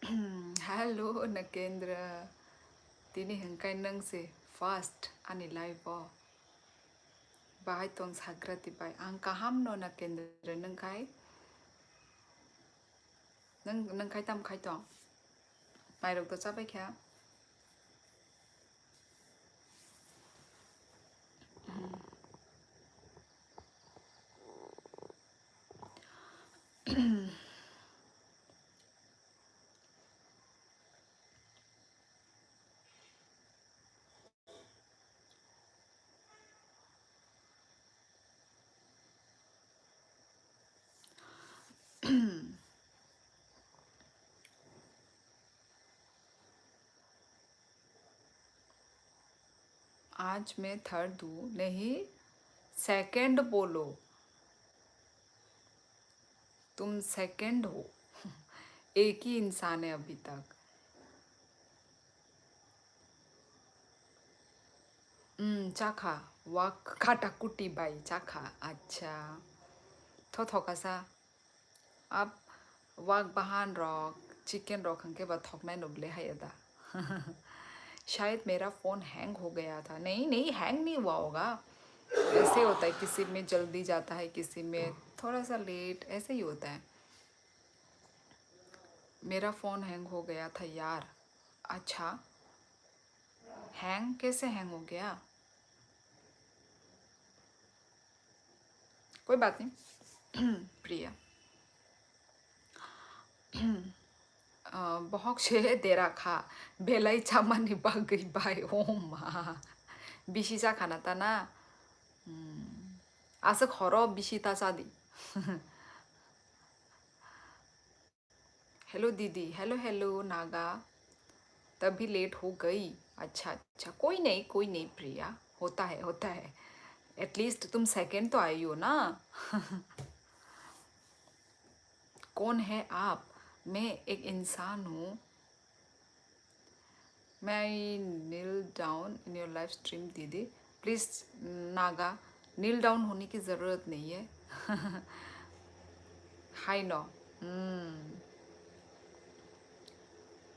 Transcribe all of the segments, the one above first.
Hello, Nakendra. Tini hengkai nang se fast ani live bo. Bahai tong sagrati bai. Ang kaham no Nakendra nang kai. Nang kai tam kai tong. Mai rok to chabai kya. आज मैं third हूँ नहीं second बोलो तुम second हो एक ही इंसान है अभी तक चाखा वाक खाटा कुटी बाई चाखा अच्छा थो थो कासा अब वाक बहान रॉक चिकन रॉक हंके बाद थोकना नुबले है यदा शायद मेरा फ़ोन हैंग हो गया था नहीं नहीं हैंग नहीं हुआ होगा ऐसे होता है किसी में जल्दी जाता है किसी में थोड़ा सा लेट ऐसे ही होता है मेरा फ़ोन हैंग हो गया था यार अच्छा हैंग कैसे हैंग हो गया कोई बात नहीं प्रिया बहुत छे तेरा खा बेलाई चामानी बागई बाय ओ मा बिशिसा खाना था ना आसक हरो बिशिता सादी हेलो दीदी हेलो हेलो नागा तभी लेट हो गई अच्छा अच्छा कोई नहीं प्रिया होता है एटलीस्ट तुम सेकंड तो आई हो ना कौन है आप मैं एक इंसान हूँ मैं kneel down in your live stream दीदी प्लीज़ नागा नील डाउन होने की ज़रूरत नहीं है हाय नो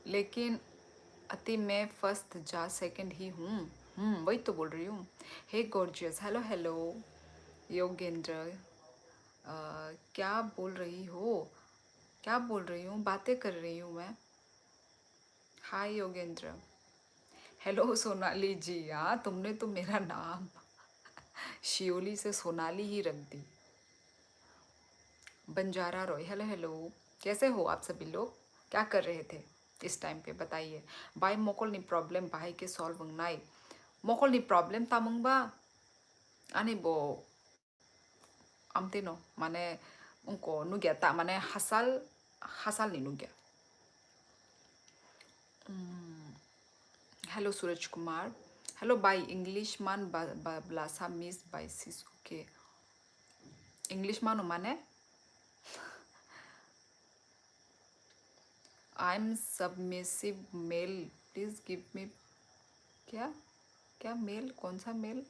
लेकिन अति मैं फर्स्ट जा सेकंड ही हूँ वही तो बोल रही हूँ हे गॉर्जियस हेलो हेलो योगेंद्र क्या बोल रही हो क्या बोल रही हूँ बातें कर रही हूँ मैं हाय योगेंद्र हेलो सोनाली जी हाँ तुमने तो मेरा नाम शियोली से सोनाली ही रख दी बंजारा रॉय हेलो हेलो कैसे हो आप सभी लोग क्या कर रहे थे इस टाइम पे बताइए बाय मोकल नी प्रॉब्लम बाय के सॉल्व नाई मोकल नी प्रॉब्लम तामुंगबा आनी बो amtino माने उनको नुग्या ता माने हसल नी नुग्या hello Suraj Kumar hello bye English मान ब्लासा miss bye sis okay English मानो माने I am submissive male please give me क्या क्या मेल कौन सा मेल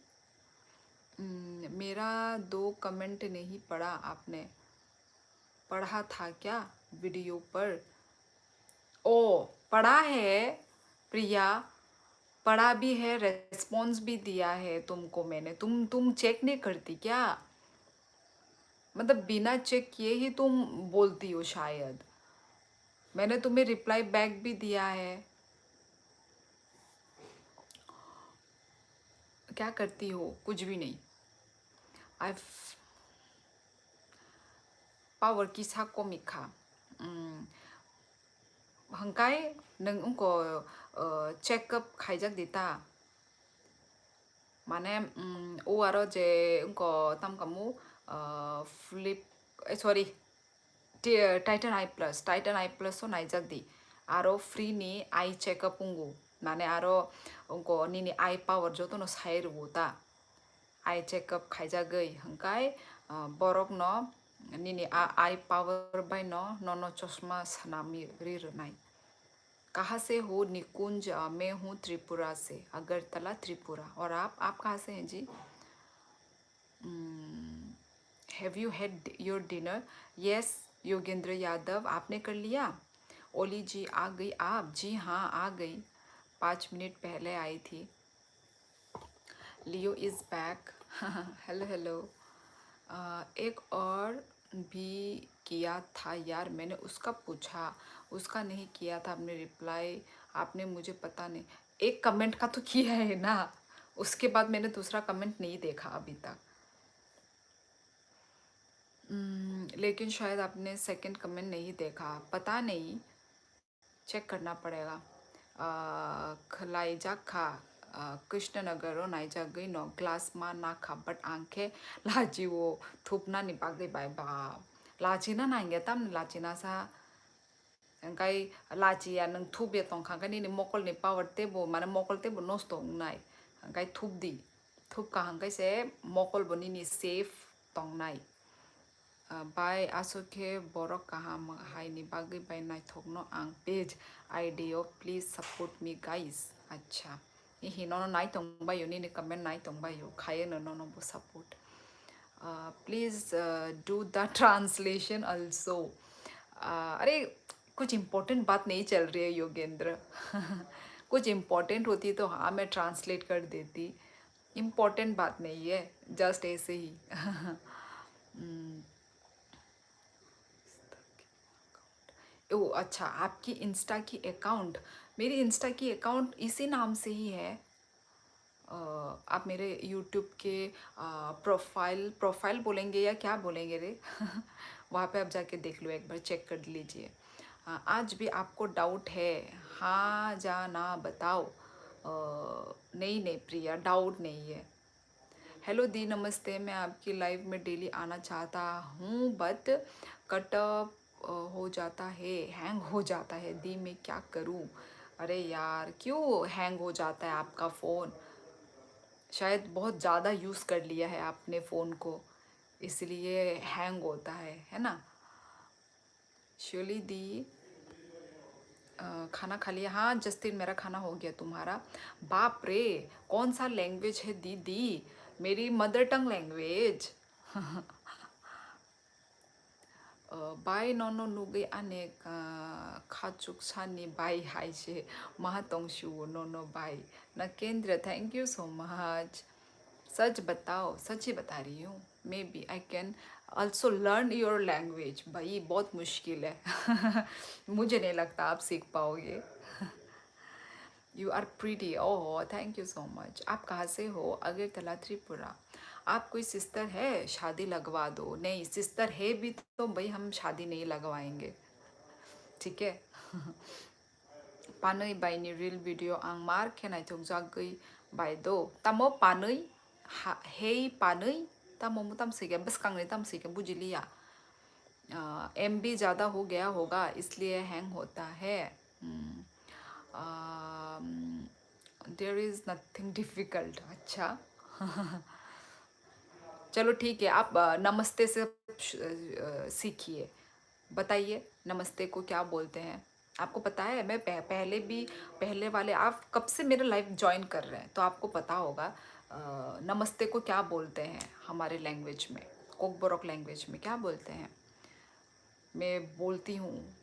मेरा 2 कमेंट नहीं पढ़ा आपने पढ़ा था क्या वीडियो पर ओ पढ़ा है प्रिया पढ़ा भी है रेस्पॉन्स भी दिया है तुमको मैंने तुम चेक नहीं करती क्या मतलब बिना चेक किए ही तुम बोलती हो शायद मैंने तुम्हें रिप्लाई बैक भी दिया है क्या करती हो कुछ भी नहीं आई पावर की सा कोमिका हंकाय नों उनको चेकअप खाइजाक दिता माने ओ आरो जे उनको तम कामु फ्लिप सॉरी टाइटन आई प्लस तो नाइजाक दी आरो फ्री नी आई चेकअप उंगु माने आरो उनको नीनी आई पावर जो तो नो साइर होता आई चेकअप खाइजा गई हंकाय बरक न नीनी आई पावर बाय न न चश्मा सनामी रीर नाई कहाँ से हो निकुंज मैं हूँ त्रिपुरा से अगरतला त्रिपुरा और आप कहाँ से हैं जी have you had your dinner yes Yogendra Yadav आपने कर लिया ओली जी आ गई आप? जी हाँ आ गई, 5 मिनट पहले आई थी। लियो इज़ बैक। Hello hello. एक और भी किया था यार मैंने, उसका पूछा, उसका नहीं किया था आपने रिप्लाई, आपने मुझे पता नहीं। एक कमेंट का तो किया है ना, उसके बाद मैंने दूसरा कमेंट नहीं देखा अभी तक। लेकिन शायद आपने सेकंड कमेंट नहीं देखा, पता नहीं, चेक करना पड़ेगा। खलाइजा खा कृष्णनगर नाइजा गई नो ग्लास मा ना खा बट आंखे लाजी वो थुपना निपाक दे बाय बाप लाचिना नांगे तम लाचिना सा ओंखाय लाचिया नों थुबे तंखांखानि मकल नि पावर तेबो माने मकल तेबो नस्त नाय ओंखाय थुबदि थुबका हांखायसे मकल बनिनि सेफ तंनाय बाय आसुखे बरक काहाम हाइनि बागै बाय नायथकनो आं page audio please support me guys. अच्छा इहि नो नायतंबायो निनि कमेन्ट नायतंबायो खायो नो बो support please do the translation also. अरे कुछ इम्पोर्टेंट बात नहीं चल रही है योगेंद्र। कुछ इम्पोर्टेंट होती तो हाँ मैं ट्रांसलेट कर देती, इम्पोर्टेंट बात नहीं है, जस्ट ऐसे ही। ओ अच्छा, आपकी इंस्टा की अकाउंट, मेरी इंस्टा की अकाउंट इसी नाम से ही है। आप मेरे यूट्यूब के प्रोफाइल बोलेंगे या क्या बोलेंगे रे? वहाँ पे आप जाके देख लो, एक बार चेक कर लीजिए। आज भी आपको डाउट है? हाँ जा ना बताओ। नहीं नहीं प्रिया, डाउट नहीं है। हेलो दी नमस्ते, मैं आपकी लाइव में डेली आना चाहता हूँ बट कट हो जाता है, हैंग हो जाता है दी, मैं क्या करूँ? अरे यार क्यों हैंग हो जाता है आपका फ़ोन? शायद बहुत ज़्यादा यूज़ कर लिया है आपने फ़ोन को, इसलिए हैंग होता है ना? श्योली दी खाना खा लिया? हाँ जस्टिन मेरा खाना हो गया, तुम्हारा? बाप रे, कौन सा लैंग्वेज है दीदी? मेरी मदर टंग लैंग्वेज। बाय नोनो नुगै आने खाचुक सानी बाय हाइसे महातोंशु नोनो bye Nakendra, thank you so much. सच बताओ, सच ही बता रही हूँ, maybe I can also learn your language. भाई बहुत मुश्किल है। मुझे नहीं लगता आप सीख पाओगे। You are pretty, oh thank you so much. आप कहाँ से हो? अगरतला त्रिपुरा। आप कोई सिस्टर है? शादी लगवा दो। नहीं सिस्टर है भी तो भाई हम शादी नहीं लगवाएंगे, ठीक है? पानै बायनि रिल वीडियो आं मार खेनाय थोंजागै बायदो तामो पानै हे पानै तामो तामसिके बस कांगने तामसिके बुझिलिया। MB ज़्यादा हो गया होगा इसलिए हैंग होता है। There is nothing difficult. अच्छा। चलो ठीक है, आप नमस्ते से सीखिए, बताइए नमस्ते को क्या बोलते हैं? आपको पता है? मैं पहले भी, पहले वाले, आप कब से मेरा लाइव ज्वाइन कर रहे हैं तो आपको पता होगा नमस्ते को क्या बोलते हैं हमारे लैंग्वेज में, कोकबोरोक लैंग्वेज में क्या बोलते हैं, मैं बोलती हूँ।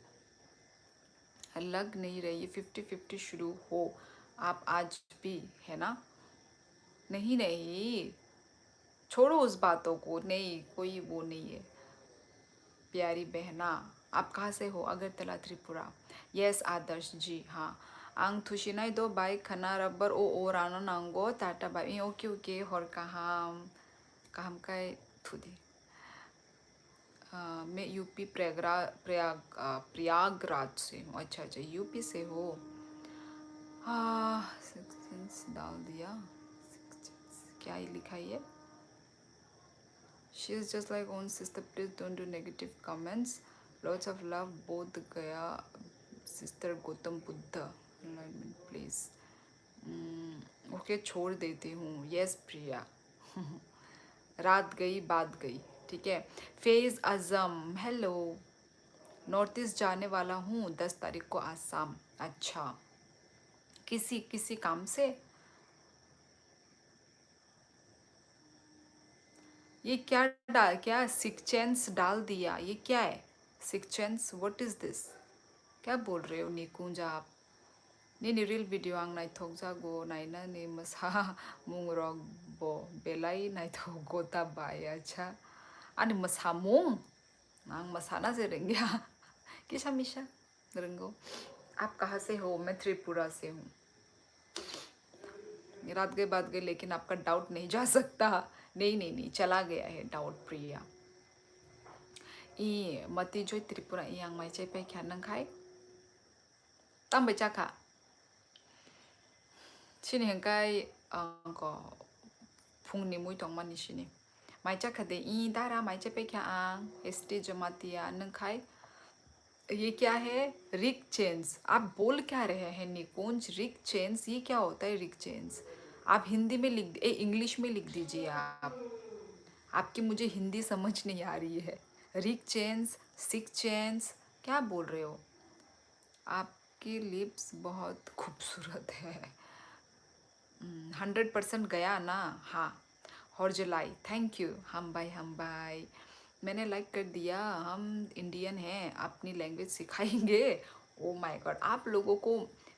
लग नहीं रही, 50-50 शुरू हो आप आज भी, है ना? नहीं नहीं, छोड़ो उस बातों को, नहीं कोई वो नहीं है। प्यारी बहना, आप कहाँ से हो? अगरतला त्रिपुरा। यस आदर्श जी, हाँ। आं थुशिनाय दो बाइक खना रबर ओ राना नांगो टाटा बाई ओके ओके हर कहाम कहाम का थुदी। मैं यूपी प्रयागराज से हूँ। अच्छा अच्छा, यूपी से हो। हाँ 6 डाल दिया, 6 क्या ही लिखा है? She is just like own sister. Please don't do negative comments. Lots of love, both Gaya, sister Gautam Buddha. Alignment, please. Okay छोड़ देती हूँ। यस प्रिया। रात गई बात गई, ठीक है। फेज आजम, हेलो। नॉर्थ ईस्ट जाने वाला हूँ 10 तारीख को आसाम। अच्छा, किसी किसी काम से? ये क्या सिक्चेंस डाल दिया? ये क्या है? सिक्चेंस, व्हाट इज दिस? क्या बोल रहे हो निकुंज आप? Nini real video ang naithokjago naina ni masa mungrok bo belai naithogo tabai acha ani masa mung ang masana से रेंगे किसा मिशा रंगो। आप कहाँ से हो? मैं त्रिपुरा से हूँ। रात गए बात गए लेकिन आपका डाउट नहीं जा सकता। नहीं नहीं नहीं चला गया है डाउट प्रिया। ई मती जो त्रिपुरा ई आं माइचे पे क्या नंखाई तम बचा खा सिनी हंकाई को फुंगनी मुई तोंग मानी सिनी माइचा खदे ई दारा माइचे पे क्या आं एस्टी जमातिया नंखाई ये क्या है? रिक चेंस। आप बोल क्या रहे हैं निकुंज? रिक चेंस ये क्या होता है? रिक चेंस आप हिंदी में लिख इंग्लिश में लिख दीजिए आप। आपकी मुझे हिंदी समझ नहीं आ रही है। रिक चेंस सिक चेंस क्या बोल रहे हो? आपकी लिप्स बहुत खूबसूरत है। 100% गया ना? हाँ हॉर्जलाई थैंक यू। हम भाई मैंने लाइक कर दिया। हम इंडियन हैं अपनी लैंग्वेज सिखाएंगे। ओ माय गॉड आप लोगों को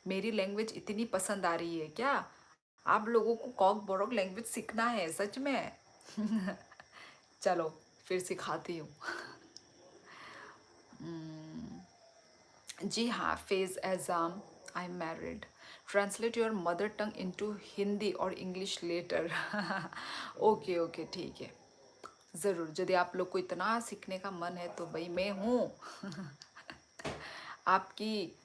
मेरी लैंग्वेज इतनी पसंद आ रही है क्या? आप लोगों को कॉक बोरोक लैंग्वेज सीखना है सच में? चलो फिर सिखाती हूँ। जी हाँ phase exam I am married translate your mother tongue into Hindi और इंग्लिश लेटर। ओके ओके ठीक है ज़रूर। यदि आप लोग को इतना सीखने का मन है तो भाई मैं हूँ। आपकी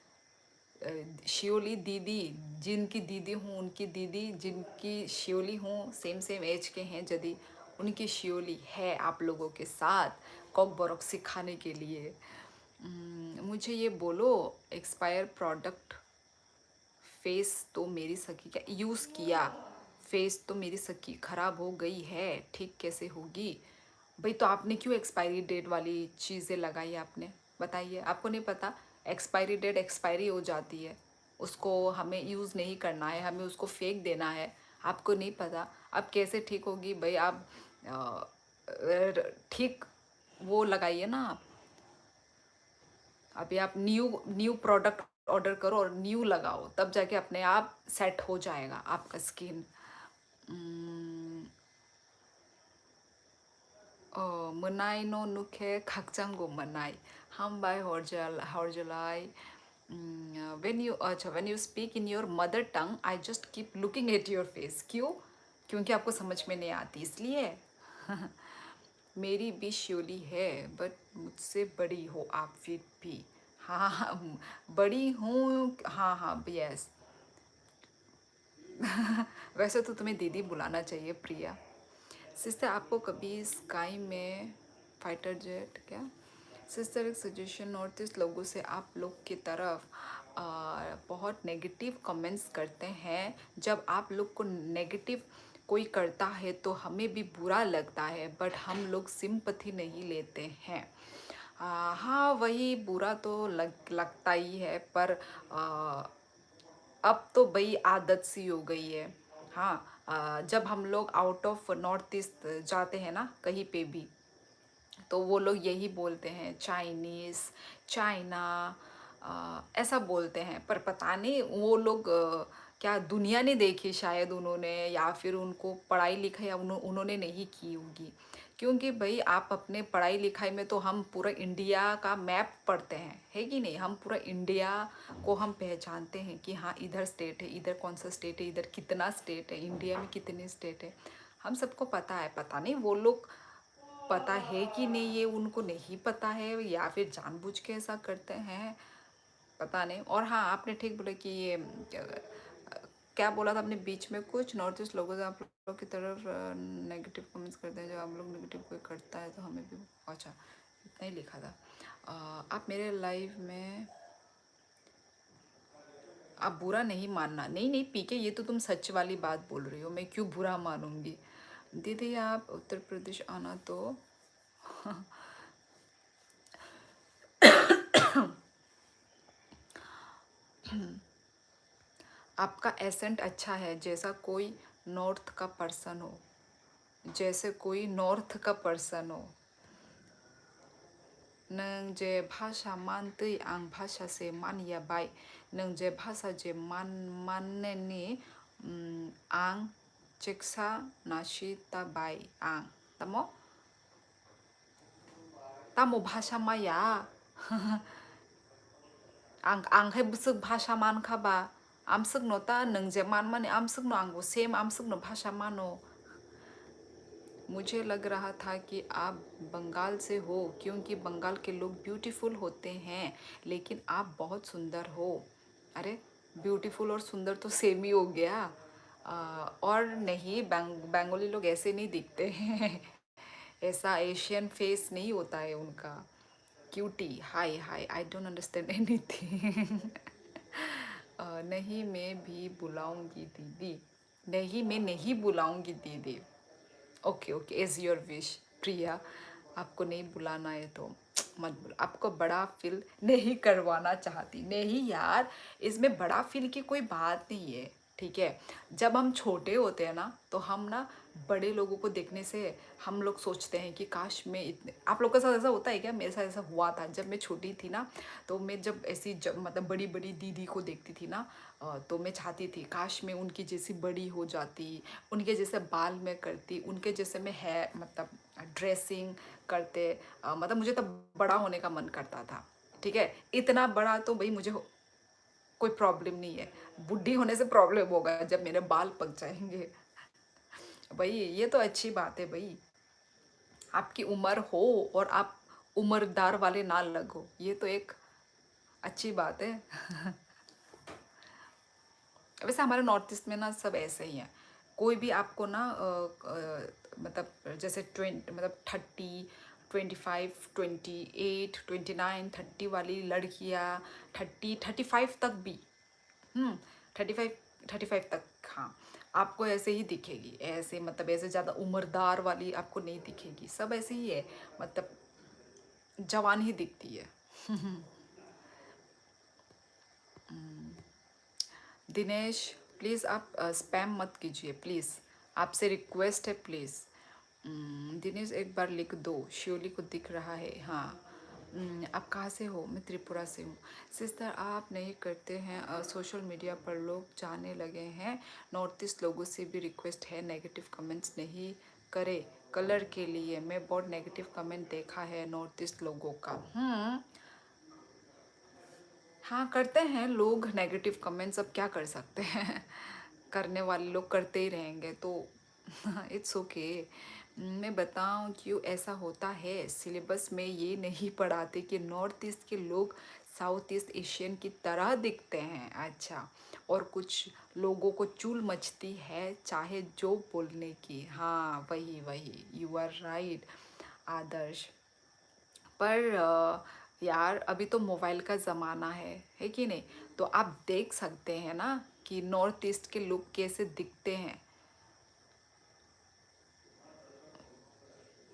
शियोली दीदी जिनकी दीदी हूँ उनकी दीदी जिनकी शियोली हूँ सेम एज के हैं यदि उनकी शियोली है आप लोगों के साथ कॉक बोरोक सिखाने के लिए। मुझे ये बोलो एक्सपायर प्रोडक्ट फेस तो मेरी सकी क्या यूज़ किया? फेस तो मेरी सकी ख़राब हो गई है ठीक कैसे होगी? भाई तो आपने क्यों एक्सपायरी डेट वाली चीज़ें लगाई आपने? बताइए आपको नहीं पता एक्सपायरी डेट एक्सपायरी हो जाती है उसको हमें यूज़ नहीं करना है हमें उसको फेंक देना है। आपको नहीं पता अब कैसे ठीक होगी भाई? आप ठीक वो लगाइए ना आप। अभी आप न्यू प्रोडक्ट ऑर्डर करो और न्यू लगाओ तब जाके अपने आप सेट हो जाएगा आपका स्किन। मोनाई नो नुखे खाकचांगो मोनाई हम bye हॉर्जलाई when you speak in your mother tongue I just keep looking at your face। क्यों? क्योंकि आपको समझ में नहीं आती इसलिए। मेरी भी श्योली है बट मुझसे बड़ी हो आप फिर भी। हाँ हाँ बड़ी हूँ हाँ हाँ यस। वैसे तो तुम्हें दीदी बुलाना चाहिए प्रिया। सिस्टर आपको कभी स्काई में फाइटर जेट क्या? सिस्टर एक सजेशन नॉर्थ ईस्ट लोगों से आप लोग की तरफ बहुत नेगेटिव कमेंट्स करते हैं। जब आप लोग को नेगेटिव कोई करता है तो हमें भी बुरा लगता है बट हम लोग सिंपैथी नहीं लेते हैं। हाँ वही बुरा तो लगता ही है पर अब तो भाई आदत सी हो गई है। हाँ जब हम लोग आउट ऑफ नॉर्थ ईस्ट जाते हैं ना कहीं पे भी तो वो लोग यही बोलते हैं चाइनीज़ चाइना ऐसा बोलते हैं पर पता नहीं वो लोग क्या दुनिया नहीं देखी शायद उन्होंने या फिर उनको पढ़ाई लिखाई उन्होंने नहीं की होगी। क्योंकि भाई आप अपने पढ़ाई लिखाई में तो हम पूरा इंडिया का मैप पढ़ते हैं है कि नहीं? हम पूरा इंडिया को हम पहचानते हैं कि हाँ इधर स्टेट है इधर कौन सा स्टेट है इधर कितना स्टेट है इंडिया में कितने स्टेट है हम सबको पता है। पता नहीं वो लोग पता है कि नहीं ये उनको नहीं पता है या फिर जानबूझ के ऐसा करते हैं पता नहीं। और हाँ आपने ठीक बोला कि ये क्या बोला था आपने बीच में कुछ नॉर्थ ईस्ट लोगों से आप लोग की तरफ नेगेटिव कमेंट्स करते हैं जब आप लोग नेगेटिव कोई करता है तो हमें भी अच्छा इतना ही लिखा था। आप मेरे लाइव में आप बुरा नहीं मानना। नहीं नहीं पीके ये तो तुम सच वाली बात बोल रही हो मैं क्यों बुरा मानूंगी? दीदी आप उत्तर प्रदेश आना तो आपका एसेंट अच्छा है जैसा कोई नॉर्थ का पर्सन हो जैसे कोई नॉर्थ का पर्सन हो। नों जे भाषा मानतै आं भाषासे मानियाबाय नों जे भाषा जे माननेनि आं चिक्सा नाशी ताबाय आं tamo tamo भाषा माया आंहाय बुसुक भाषा मानखाबा आमसुकनो ता नों जे मान माने आमसुकनो आंगो सेम आमसुकनो भाषा मानो मुझे लग रहा था कि आप बंगाल से हो क्योंकि बंगाल के लोग ब्यूटीफुल होते हैं लेकिन आप बहुत सुंदर हो अरे ब्यूटीफुल और सुंदर तो सेम ही हो गया और नहीं बंगाली लोग ऐसे नहीं दिखते हैं ऐसा एशियन फेस नहीं होता है उनका cutie hi hi I don't understand anything नहीं मैं भी बुलाऊंगी दीदी नहीं मैं नहीं बुलाऊंगी दीदी okay okay is your wish Priya आपको नहीं बुलाना है तो मत बुला आपको बड़ा फील नहीं करवाना चाहती नहीं यार इसमें बड़ा फील की कोई बात नहीं है ठीक है जब हम छोटे होते हैं ना तो हम ना बड़े लोगों को देखने से हम लोग सोचते हैं कि काश मैं इतने आप लोग के साथ ऐसा होता है क्या मेरे साथ ऐसा हुआ था जब मैं छोटी थी ना तो मैं जब ऐसी मतलब बड़ी बड़ी दीदी को देखती थी ना तो मैं चाहती थी काश मैं उनकी जैसी बड़ी हो जाती उनके जैसे बाल मैं करती उनके जैसे मैं है मतलब ड्रेसिंग करते मतलब मुझे तब बड़ा होने का मन करता था ठीक है इतना बड़ा तो भाई मुझे कोई प्रॉब्लम नहीं है बुढ़ी होने से प्रॉब्लम होगा जब मेरे बाल पक जाएंगे भाई ये तो अच्छी बात है भाई आपकी उम्र हो और आप उम्रदार वाले ना लगो ये तो एक अच्छी बात है वैसे हमारे नॉर्थ ईस्ट में ना सब ऐसे ही हैं कोई भी आपको ना मतलब जैसे 20 मतलब 30 25 28 29 30 वाली लड़कियाँ 35 तक भी 35 35 तक हाँ आपको ऐसे ही दिखेगी ऐसे मतलब ऐसे ज़्यादा उम्रदार वाली आपको नहीं दिखेगी सब ऐसे ही है मतलब जवान ही दिखती है दिनेश प्लीज़ आप स्पैम मत कीजिए प्लीज़ आपसे रिक्वेस्ट है प्लीज़ दिनेश एक बार लिख दो शिवली को दिख रहा है हाँ आप कहाँ से हो मैं त्रिपुरा से हूँ सिस्टर आप नहीं करते हैं सोशल मीडिया पर लोग जाने लगे हैं नॉर्थ ईस्ट लोगों से भी रिक्वेस्ट है नेगेटिव कमेंट्स नहीं करे कलर के लिए मैं बहुत नेगेटिव कमेंट देखा है नॉर्थ ईस्ट लोगों का हाँ करते हैं लोग नेगेटिव कमेंट्स अब क्या कर सकते हैं करने वाले लोग करते ही रहेंगे तो इट्स ओके मैं बताऊं क्यों ऐसा होता है सिलेबस में ये नहीं पढ़ाते कि नॉर्थ ईस्ट के लोग साउथ ईस्ट एशियन की तरह दिखते हैं अच्छा और कुछ लोगों को चूल मचती है चाहे जो बोलने की हाँ वही वही यू आर राइट आदर्श पर यार अभी तो मोबाइल का ज़माना है कि नहीं तो आप देख सकते हैं ना कि नॉर्थ ईस्ट के लोग कैसे दिखते हैं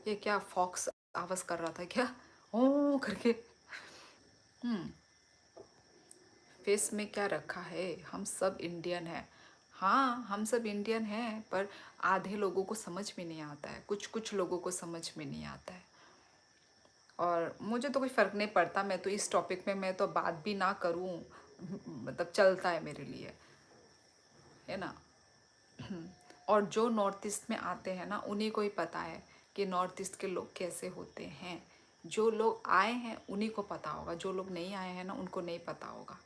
ये क्या फॉक्स आवाज़ कर रहा था क्या ओ करके फेस में क्या रखा है हम सब इंडियन हैं हाँ हम सब इंडियन हैं पर आधे लोगों को समझ में नहीं आता है कुछ कुछ लोगों को समझ में नहीं आता है और मुझे तो कोई फ़र्क नहीं पड़ता मैं तो इस टॉपिक में मैं तो बात भी ना करूं मतलब चलता है मेरे लिए है ना और जो नॉर्थ ईस्ट में आते हैं ना उन्हीं को ही पता है कि नॉर्थ ईस्ट के लोग कैसे होते हैं जो लोग आए हैं उन्हीं को पता होगा जो लोग नहीं आए हैं ना उनको नहीं पता होगा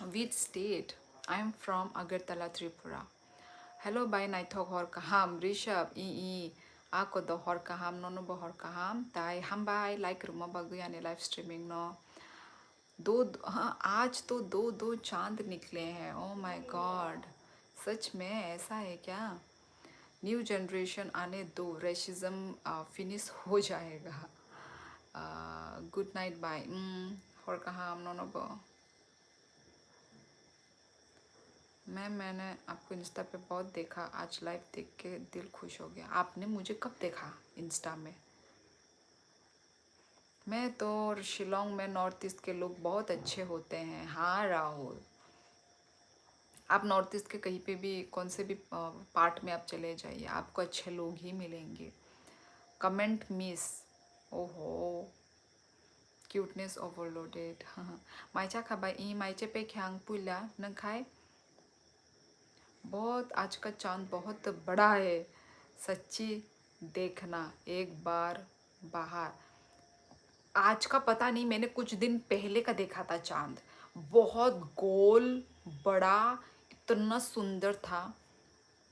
which state I am from Agartala Tripura hello by naithok hor kaham Rishabh i ako do hor kaham nono bo hor kaham tai ham bai like ruma bagu yani live streaming no दो हाँ आज तो दो दो चांद निकले हैं ओ my God सच में ऐसा है क्या न्यू जनरेशन आने दो रेसिज्म फिनिश हो जाएगा गुड नाइट बाय और कहा हम दोनों को मैंने आपको इंस्टा पे बहुत देखा आज लाइव देख के दिल खुश हो गया आपने मुझे कब देखा इंस्टा में मैं तो शिलोंग में नॉर्थ ईस्ट के लोग बहुत अच्छे होते हैं हाँ राहुल आप नॉर्थ ईस्ट के कहीं पे भी कौन से भी पार्ट में आप चले जाइए, आपको अच्छे लोग ही मिलेंगे। कमेंट मिस, ओहो क्यूटनेस ओवरलोडेड। माइचा खाबाई ई माइचे पे ख्यांग पुला नखाए। बहुत आज का चांद बहुत बड़ा है, सच्ची देखना एक बार बाहर। आज का पता नहीं, मैंने कुछ दिन पहले का देखा था चांद, बहुत गोल बड़ा, इतना सुंदर था।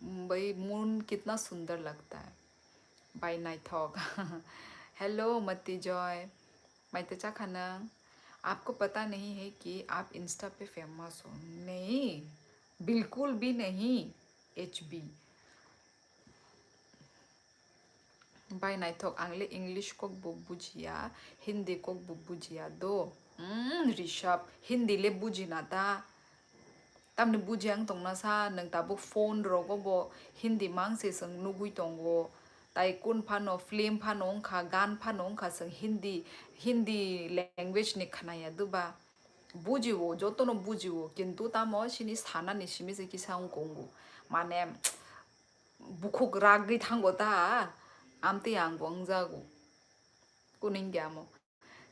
भाई मून कितना सुंदर लगता है। Bye night hawk. हेलो मती जॉय, माइतचा खाना। आपको पता नहीं है कि आप इंस्टा पे फेमस हो? नहीं, बिल्कुल भी नहीं। H B bye night hawk. आंग्ले इंग्लिश को बुझिया, हिंदी को बुझिया दो। ऋषभ हिंदी ले बुझिना था। तमने बुझियांग तोंगना सा नंग ताबो फोन रोगो बो हिंदी मांग से संग नुगुई तोंगो ताइकुन फानो फिल्म फानो खा गान फानो खा संग हिंदी लैंग्वेज ने खनाया दुबा बुझिवो जो तो नो बुझिवो किंतु तामो सिनी साना नि सिमी से किसांग कोंगो माने बुखुक राग थांगो ता आमते यांग वंगजागो कुनिंग्यामो।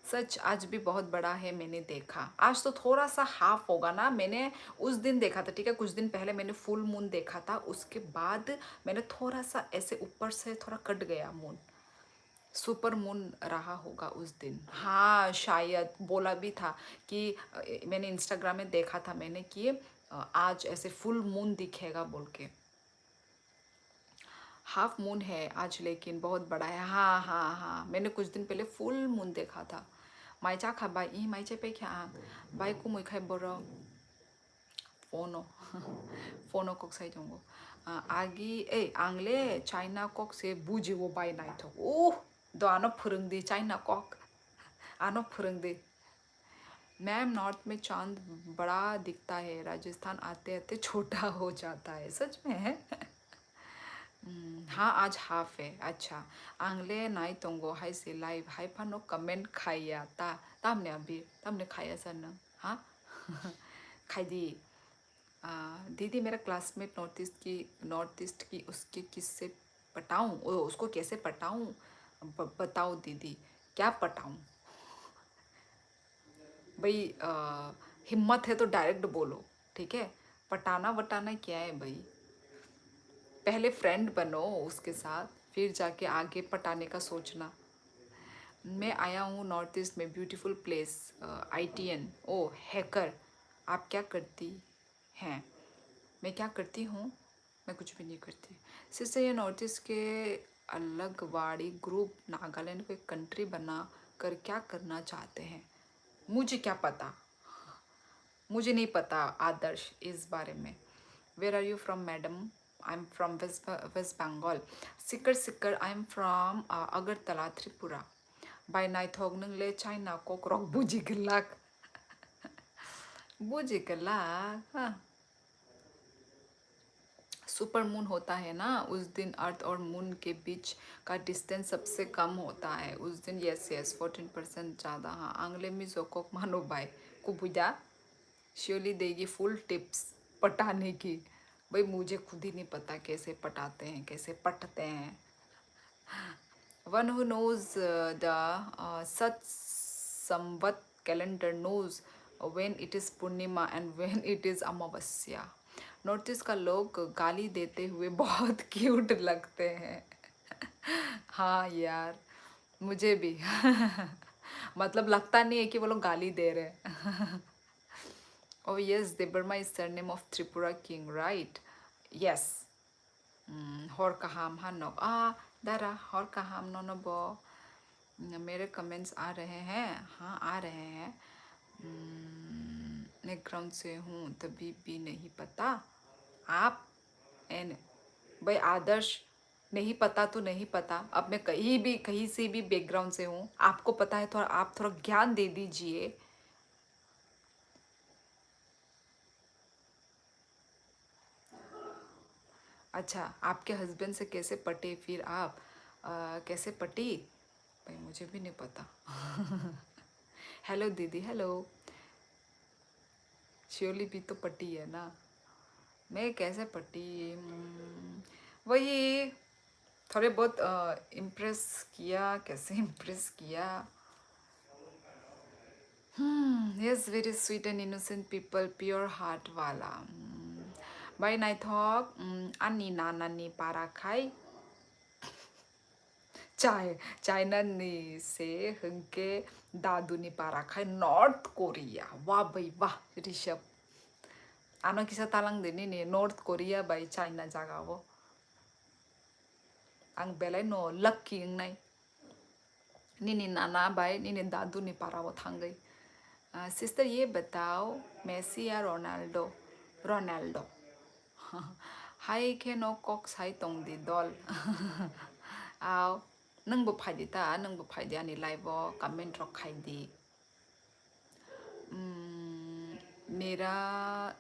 सच आज भी बहुत बड़ा है, मैंने देखा। आज तो थोड़ा सा हाफ होगा ना, मैंने उस दिन देखा था, ठीक है, कुछ दिन पहले मैंने फुल मून देखा था, उसके बाद मैंने थोड़ा सा ऐसे ऊपर से थोड़ा कट गया मून, सुपर मून रहा होगा उस दिन। हाँ शायद बोला भी था कि मैंने इंस्टाग्राम में देखा था मैंने कि आज ऐसे फुल मून दिखेगा बोल के। हाफ मून है आज लेकिन बहुत बड़ा है। हाँ हाँ हाँ, मैंने कुछ दिन पहले फुल मून देखा था। माइचा खा बाई ई माइचे पे क्या बाई को मुई खाई बोरो फोनो। फोनो कोक साई जोंगो आगी ए आंगले चाइना कोक से बुझी वो बाई नाई तो ओह दो आनो फुरंग दी चाइना कोक आनो फुरंग दी। मैम नॉर्थ में चांद बड़ा दिखता है, राजस्थान आते आते छोटा हो जाता है। सच में है। हाँ आज हाफ है। अच्छा आंगले नाई तोंगो हाई से लाइव हाई फानो कमेंट खाया ता तामने अभी तामने खाया सन। हाँ खाई दी। दीदी मेरा क्लासमेट नॉर्थ ईस्ट की उसके किससे पटाऊँ, ओ उसको कैसे पटाऊँ, बताओ दीदी क्या पटाऊँ। भाई हिम्मत है तो डायरेक्ट बोलो, ठीक है, पटाना वटाना क्या है भाई, पहले फ्रेंड बनो उसके साथ फिर जाके आगे पटाने का सोचना। मैं आया हूँ नॉर्थ ईस्ट में, ब्यूटीफुल प्लेस ITN। ओ हैकर, आप क्या करती हैं? मैं क्या करती हूँ? मैं कुछ भी नहीं करती। सिस्टर ये नॉर्थ ईस्ट के अलगवाड़ी ग्रुप नागालैंड को एक कंट्री बना कर क्या करना चाहते हैं? मुझे क्या पता, मुझे नहीं पता आदर्श इस बारे में। Where are you from madam? I am from west Bengal. सिकर सिकर I am from Agartala Tripura. Bye night hawk नंगले चाइना कोकरोक बुझी गलाक। बुझी गलाक हाँ। सुपर मून होता है ना उस दिन, अर्थ और मून के बीच का डिस्टेंस सबसे कम होता है उस दिन। यस यस 14% ज़्यादा। हाँ आंगले में जोकोक मानो बाय कुबुजा श्योरली देगी फुल टिप्स पटाने की। भाई मुझे खुद ही नहीं पता कैसे पटाते हैं, कैसे पटते हैं। One who knows the Sat Samvat calendar knows when it is Purnima and when it is Amavasya. North east का लोग गाली देते हुए बहुत क्यूट लगते हैं। हाँ यार मुझे भी। मतलब लगता नहीं है कि वो लोग गाली दे रहे हैं। Oh yes, Debarma is surname of Tripura king, right? Yes. Hor kaham hanok. Dara hor kaham no bo. मेरे कमेंट्स आ रहे हैं, हाँ आ रहे हैं। बैकग्राउंड से हूँ तभी भी नहीं पता आप एन भाई आदर्श, नहीं पता तो नहीं पता। अब मैं कहीं से भी बैकग्राउंड से हूँ, आपको पता है, थोड़ा आप थोड़ा ज्ञान दे दीजिए। अच्छा आपके हस्बैंड से कैसे पटे फिर आप? कैसे पटी भाई मुझे भी नहीं पता। हेलो दीदी हेलो, श्योरली भी तो पटी है ना। मैं कैसे पढ़ी? वही थोड़े बहुत इम्प्रेस किया, कैसे इम्प्रेस किया। Yes, very sweet and innocent people, pure heart वाला। बाय नाइथॉक आनी नानानी पाराखाई चाय चाइना नी से हंके दादू नी पाराखाई नॉर्थ कोरिया। वाह भाई वाह Rishabh, ano kisah talang dini ni North Korea by China jaga wo. Ang belai no lucky ang nai. Nini nana by nini Dadu ni para वो थंग गई। Sister ये बताओ मेसी या रोनाल्डो? रोनाल्डो। हाय के नो कॉक्स हाय तोंग दी doll. आओ नंग फायदी ता नंग फायदी आनी लाइव कमेंट रखाई दी। मेरा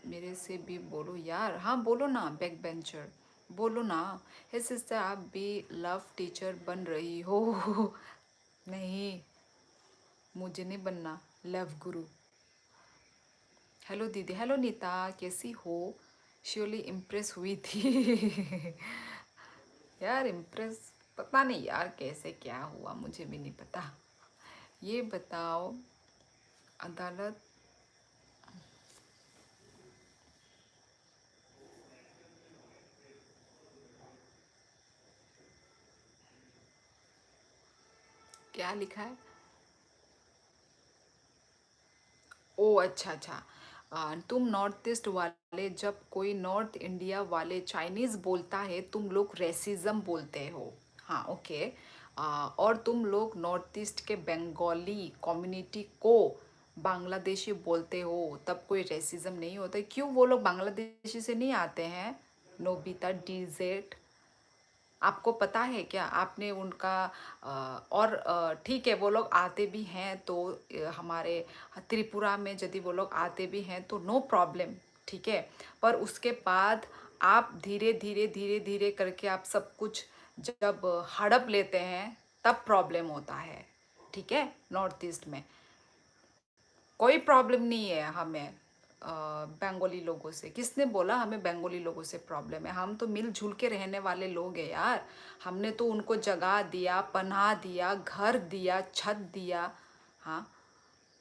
मेरे से भी बोलो यार। हाँ बोलो ना बैक बेंचर, बोलो ना। हे सिस्टर आप भी लव टीचर बन रही हो? नहीं, मुझे नहीं बनना लव गुरु। हेलो दीदी, हेलो नीता, कैसी हो? श्योरली इम्प्रेस हुई थी। यार इम्प्रेस पता नहीं यार कैसे क्या हुआ, मुझे भी नहीं पता। ये बताओ अदालत क्या लिखा है? ओ अच्छा अच्छा। तुम नॉर्थ ईस्ट वाले जब कोई नॉर्थ इंडिया वाले चाइनीज बोलता है तुम लोग रेसिज्म बोलते हो। हाँ ओके। और तुम लोग नॉर्थ ईस्ट के बंगाली कम्युनिटी को बांग्लादेशी बोलते हो तब कोई रेसिज्म नहीं होता है। क्यों वो लोग बांग्लादेशी से नहीं आते हैं? नोबिता डीजेट, आपको पता है क्या? आपने उनका और ठीक है वो लोग आते भी हैं तो हमारे त्रिपुरा में यदि वो लोग आते भी हैं तो नो प्रॉब्लम, ठीक है। पर उसके बाद आप धीरे धीरे धीरे धीरे करके आप सब कुछ जब हड़प लेते हैं तब प्रॉब्लम होता है, ठीक है। नॉर्थ ईस्ट में कोई प्रॉब्लम नहीं है हमें बंगाली लोगों से। किसने बोला हमें बंगाली लोगों से प्रॉब्लम है? हम तो मिलजुल के रहने वाले लोग हैं यार। हमने तो उनको जगह दिया, पनाह दिया, घर दिया, छत दिया। हाँ,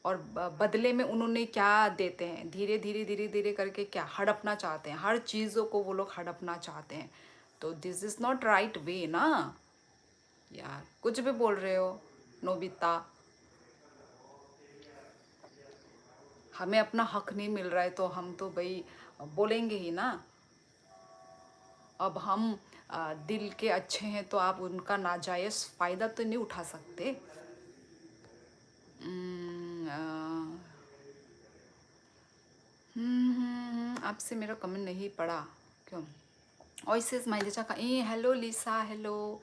और बदले में उन्होंने क्या देते हैं? धीरे धीरे धीरे धीरे करके क्या हड़पना चाहते हैं? हर चीज़ों को वो लोग हड़पना चाहते हैं। तो this is not right way ना यार। कुछ भी बोल रहे हो नोबिता। हमें अपना हक नहीं मिल रहा है तो हम तो भाई बोलेंगे ही ना। अब हम दिल के अच्छे हैं तो आप उनका नाजायज़ फ़ायदा तो नहीं उठा सकते। आपसे मेरा कमेंट नहीं पड़ा क्यों? ओइसिस माइले चाका ए हेलो लिसा हेलो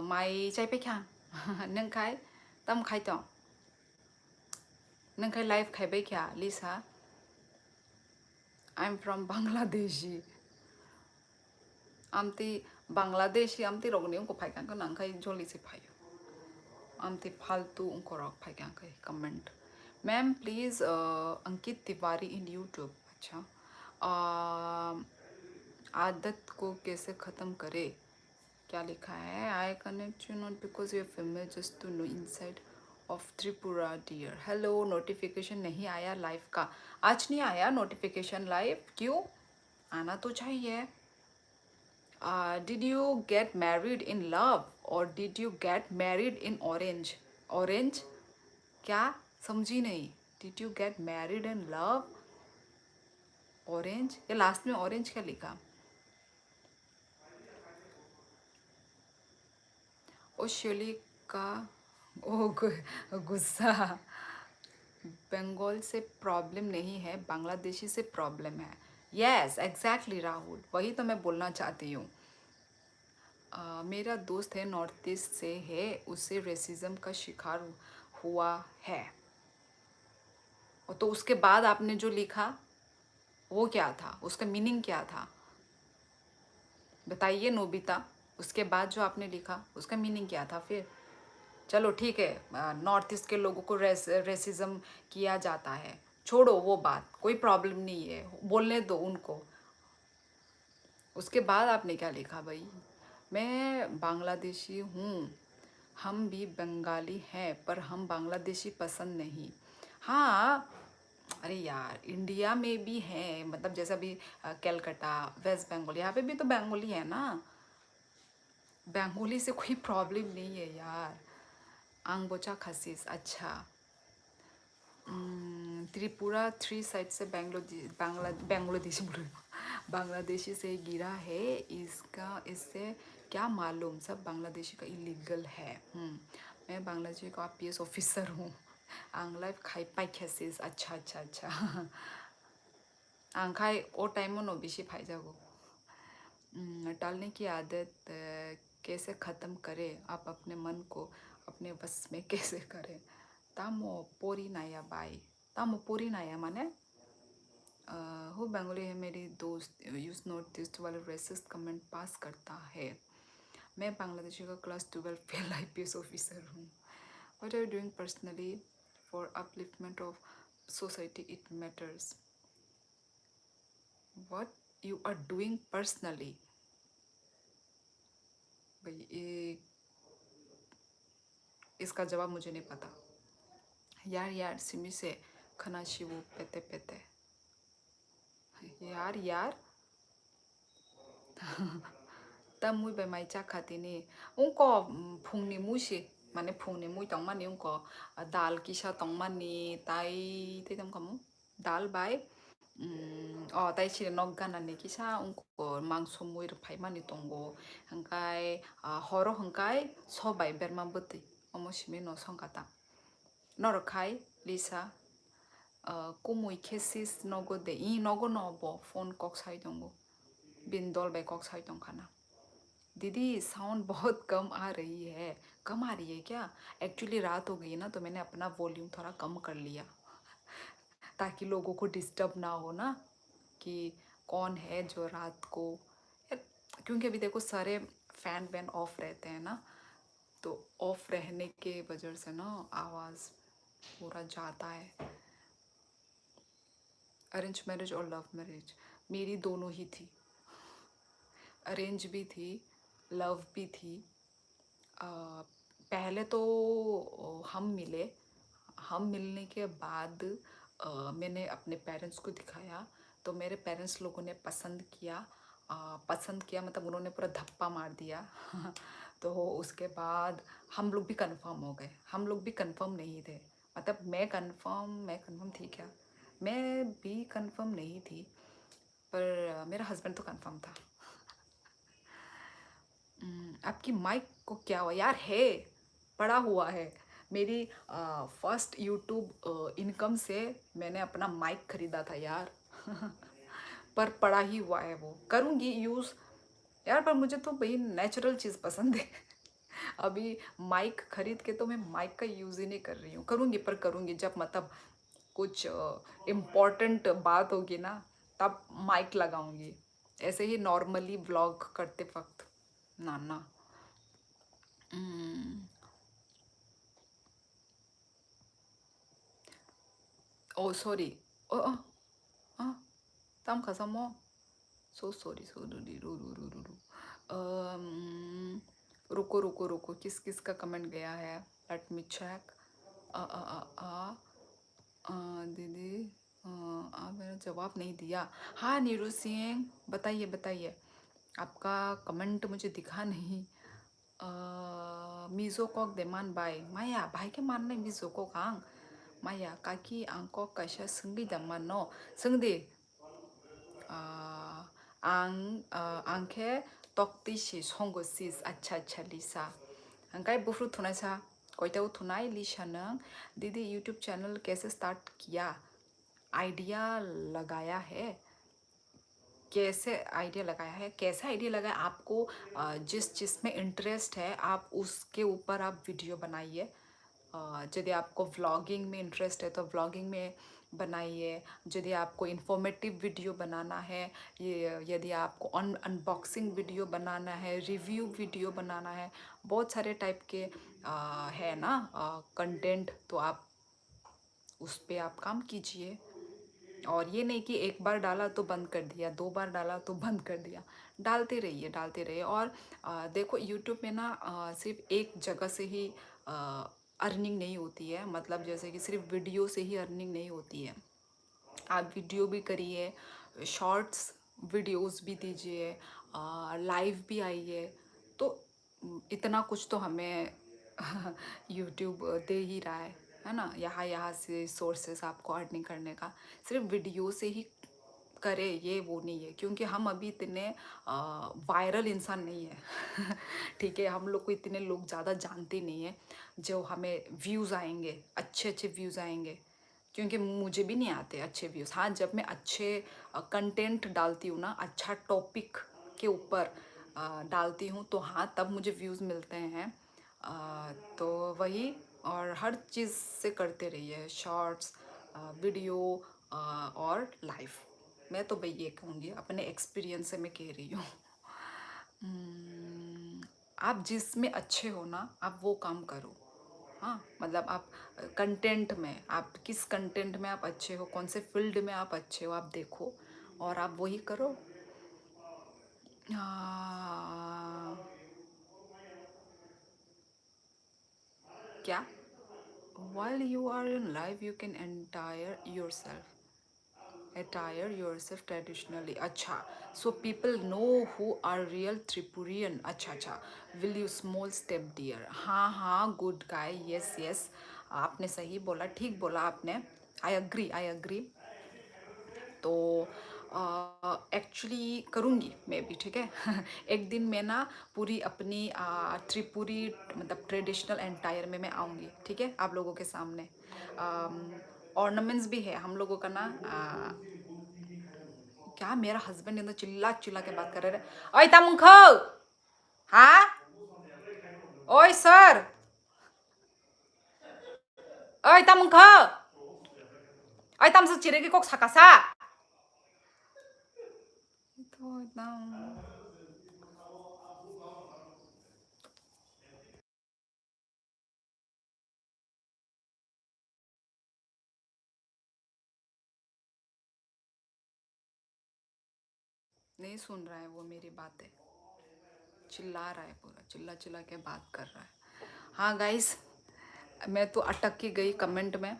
माई चाय पे क्या? नंग खाय तम खाय तो नंग खाय लाइव खाय पे क्या लिसा? I am from Bangladeshi. आमती बांग्लादेशी आमती रोगनी उनको फाइका को नंखाई जोली से फायो। आमती फालतू उनको रॉक फाइका के comment. Ma'am please Ankit Tiwari in YouTube. अच्छा आदत को कैसे ख़त्म करे? क्या लिखा है? I connect you not because you are famous just to know inside of Tripura dear. Hello, notification नहीं आया लाइव का? आज नहीं आया नोटिफिकेशन लाइव? क्यों? आना तो चाहिए। Did you get married in love or did you get married in orange? Orange? क्या? समझी नहीं। Did you get married in love? Orange? ये लास्ट में orange क्या लिखा? ओ शोली का ओ गुस्सा। बंगाल से प्रॉब्लम नहीं है, बांग्लादेशी से प्रॉब्लम है। यस एग्जैक्टली राहुल, वही तो मैं बोलना चाहती हूँ। मेरा दोस्त है नॉर्थ ईस्ट से है, उससे रेसिज्म का शिकार हुआ है। और तो उसके बाद आपने जो लिखा वो क्या था? उसका मीनिंग क्या था? बताइए नोबिता। उसके बाद जो आपने लिखा उसका मीनिंग क्या था फिर? चलो ठीक है, नॉर्थ ईस्ट के लोगों को रेसिज्म किया जाता है, छोड़ो वो बात, कोई प्रॉब्लम नहीं है, बोलने दो उनको। उसके बाद आपने क्या लिखा भाई? मैं बांग्लादेशी हूँ, हम भी बंगाली हैं, पर हम बांग्लादेशी पसंद नहीं। हाँ, अरे यार इंडिया में भी हैं, मतलब जैसा अभी कलकत्ता, वेस्ट बंगाल, यहाँ पे भी तो बंगाली है ना। बंगाली से कोई प्रॉब्लम नहीं है यार। आंगबोचा खसीस, अच्छा। त्रिपुरा 3 साइड से बांग्लादेशी बोल रही हूँ, बांग्लादेशी से गिरा है, इसका इससे क्या मालूम, सब बांग्लादेशी का इलीगल है। मैं बांग्लादेशी का आईपीएस ऑफिसर हूँ। आंग्लाइफ खाई पाई खसीस, अच्छा अच्छा अच्छा। आंखाई ओ टाइम नो बिशी फाई जागो। टालने की आदत कैसे ख़त्म करें, आप अपने मन को अपने बस में कैसे करें? तामो पोरी नाया बाई, तामो पोरी नाया माने वो बंगाली है मेरी दोस्त, यूज नोटिस वाले रेसिस्ट कमेंट पास करता है। मैं बांग्लादेशी का क्लास 12 फेल आईपीएस ऑफिसर हूँ। What are you doing personally for upliftment of society, it matters. What you are doing personally, भाई इसका जवाब मुझे नहीं पता। यार यार सिमी से खना शिवू पेते पेते, यार यार। तब मुई बेमाई चा खाती नहीं उनको फुंगनी मुसी, माने फुंगनी मुई तंग मानी उनको दाल किसा तंग मानी ताई ते तंग kamu दाल बाय ताई चिरे नग गानानि किसा उनको मांस मुई रफाई मानी तंगो हंकाय हरो हंकाय सबाय बेरमा बती अमोसिमी न संगाता नरखाय लिसा कुमुई केसिस नगो दे ई नगो नबो फोन कक साई दंगो बिंदल बे कक साई दंग खाना। दीदी साउंड बहुत कम आ रही है। कम आ रही है क्या? एक्चुअली रात हो गई ना, तो मैंने अपना वॉल्यूम थोड़ा कम कर लिया ताकि लोगों को डिस्टर्ब ना हो ना कि कौन है जो रात को, क्योंकि अभी देखो सारे फैन वैन ऑफ रहते हैं ना, तो ऑफ रहने के वजह से ना आवाज़ पूरा जाता है। अरेंज मैरिज और लव मैरिज, मेरी दोनों ही थी। अरेंज भी थी, लव भी थी। पहले तो हम मिले, हम मिलने के बाद मैंने अपने पेरेंट्स को दिखाया, तो मेरे पेरेंट्स लोगों ने पसंद किया। पसंद किया मतलब उन्होंने पूरा धप्पा मार दिया तो उसके बाद हम लोग भी कंफर्म हो गए। हम लोग भी कंफर्म नहीं थे, मतलब मैं कंफर्म थी क्या? मैं भी कंफर्म नहीं थी, पर मेरा हस्बैंड तो कंफर्म था। आपकी माइक को क्या हुआ यार? है पड़ा हुआ है। मेरी फर्स्ट यूट्यूब इनकम से मैंने अपना माइक खरीदा था यार पर पड़ा ही हुआ है, वो करूँगी यूज़ यार, पर मुझे तो भाई नेचुरल चीज़ पसंद है अभी माइक खरीद के तो मैं माइक का यूज़ ही नहीं कर रही हूँ। करूँगी, पर करूँगी जब मतलब कुछ इम्पोर्टेंट बात होगी ना, तब माइक लगाऊंगी। ऐसे ही नॉर्मली व्लॉग करते वक्त ना ना। ओ सॉरी, ओ तम खसमो, सो सॉरी सॉरी, रू रू रू रू रू रुको रुको रुको, किस किस का कमेंट गया है? Let me check. आ आ आ आ दीदी आप मेरा जवाब नहीं दिया। हाँ नीरू सिंह, बताइए बताइए, आपका कमेंट मुझे दिखा नहीं। मिजो कॉक दे मान बाय माया भाई के मान नहीं मिजो को कांग माया काकी आंको कैसा संगी दमान नो संगदी आंखे तोक्तिशी संगोसिस, अच्छा अच्छा लिसा हंकाई बुफ्रु थुनाई सा कोईते थुनाई लिसा नंग दीदी यूट्यूब चैनल कैसे स्टार्ट किया? आइडिया लगाया है। कैसे आइडिया लगाया है? कैसा आइडिया लगाया? आपको जिस चीज़ में इंटरेस्ट है आप उसके ऊपर आप वीडियो बनाइए। यदि आपको व्लॉगिंग में इंटरेस्ट है तो व्लॉगिंग में बनाइए। यदि आपको इन्फॉर्मेटिव वीडियो बनाना है, ये यदि आपको अनबॉक्सिंग वीडियो बनाना है, रिव्यू वीडियो बनाना है, बहुत सारे टाइप के है ना कंटेंट, तो आप उस पर आप काम कीजिए। और ये नहीं कि एक बार डाला तो बंद कर दिया, 2 बार डाला तो बंद कर दिया। डालते रहिए। और देखो यूट्यूब में ना सिर्फ एक जगह से ही अर्निंग नहीं होती है, मतलब जैसे कि सिर्फ वीडियो से ही अर्निंग नहीं होती है। आप वीडियो भी करिए, शॉर्ट्स वीडियोस भी दीजिए, लाइव भी आइए, तो इतना कुछ तो हमें यूट्यूब दे ही रहा है ना। यहाँ यहाँ से सोर्सेस आपको अर्निंग करने का, सिर्फ वीडियो से ही करे ये वो नहीं है, क्योंकि हम अभी इतने वायरल इंसान नहीं है। ठीक है, हम लोग को इतने लोग ज़्यादा जानते नहीं हैं जो हमें व्यूज़ आएंगे, अच्छे अच्छे व्यूज़ आएंगे, क्योंकि मुझे भी नहीं आते अच्छे व्यूज़। हाँ, जब मैं अच्छे कंटेंट डालती हूँ ना, अच्छा टॉपिक के ऊपर डालती हूँ, तो हाँ तब मुझे व्यूज़ मिलते हैं। तो वही, और हर चीज़ से करते रहिए, शॉर्ट्स, वीडियो और लाइव। मैं तो भाई ये कहूँगी, अपने एक्सपीरियंस से मैं कह रही हूँ। आप जिसमें अच्छे हो ना, आप वो काम करो। हाँ, मतलब आप कंटेंट में, आप किस कंटेंट में आप अच्छे हो, कौन से फील्ड में आप अच्छे हो, आप देखो और आप वही करो। क्या? While you are in life, you can attire yourself traditionally. अच्छा, so people know who are real Tripurian. अच्छा, will you small step dear? हाँ, good guy, yes, आपने सही बोला, ठीक बोला आपने। I agree। तो एक्चुअली करूँगी मैं भी, ठीक है। एक दिन मैं ना पूरी अपनी त्रिपुरी, मतलब ट्रेडिशनल एंटायर में मैं आऊँगी, ठीक है, आप लोगों के सामने। ऑर्नामेंट्स भी है हम लोगों का ना। क्या मेरा हस्बैंड एकदम चिल्ला चिल्ला के बात कर रहे हैं। ओए तामुंखो, हाँ, ओए सर, ओए तामुंखो, ओए तामसे चिरेगी कोक साकासा। तो एकदम नहीं सुन रहा है वो मेरी बातें, चिल्ला रहा है, पूरा चिल्ला चिल्ला के बात कर रहा है। हाँ गाइस, मैं तो अटक की गई कमेंट में।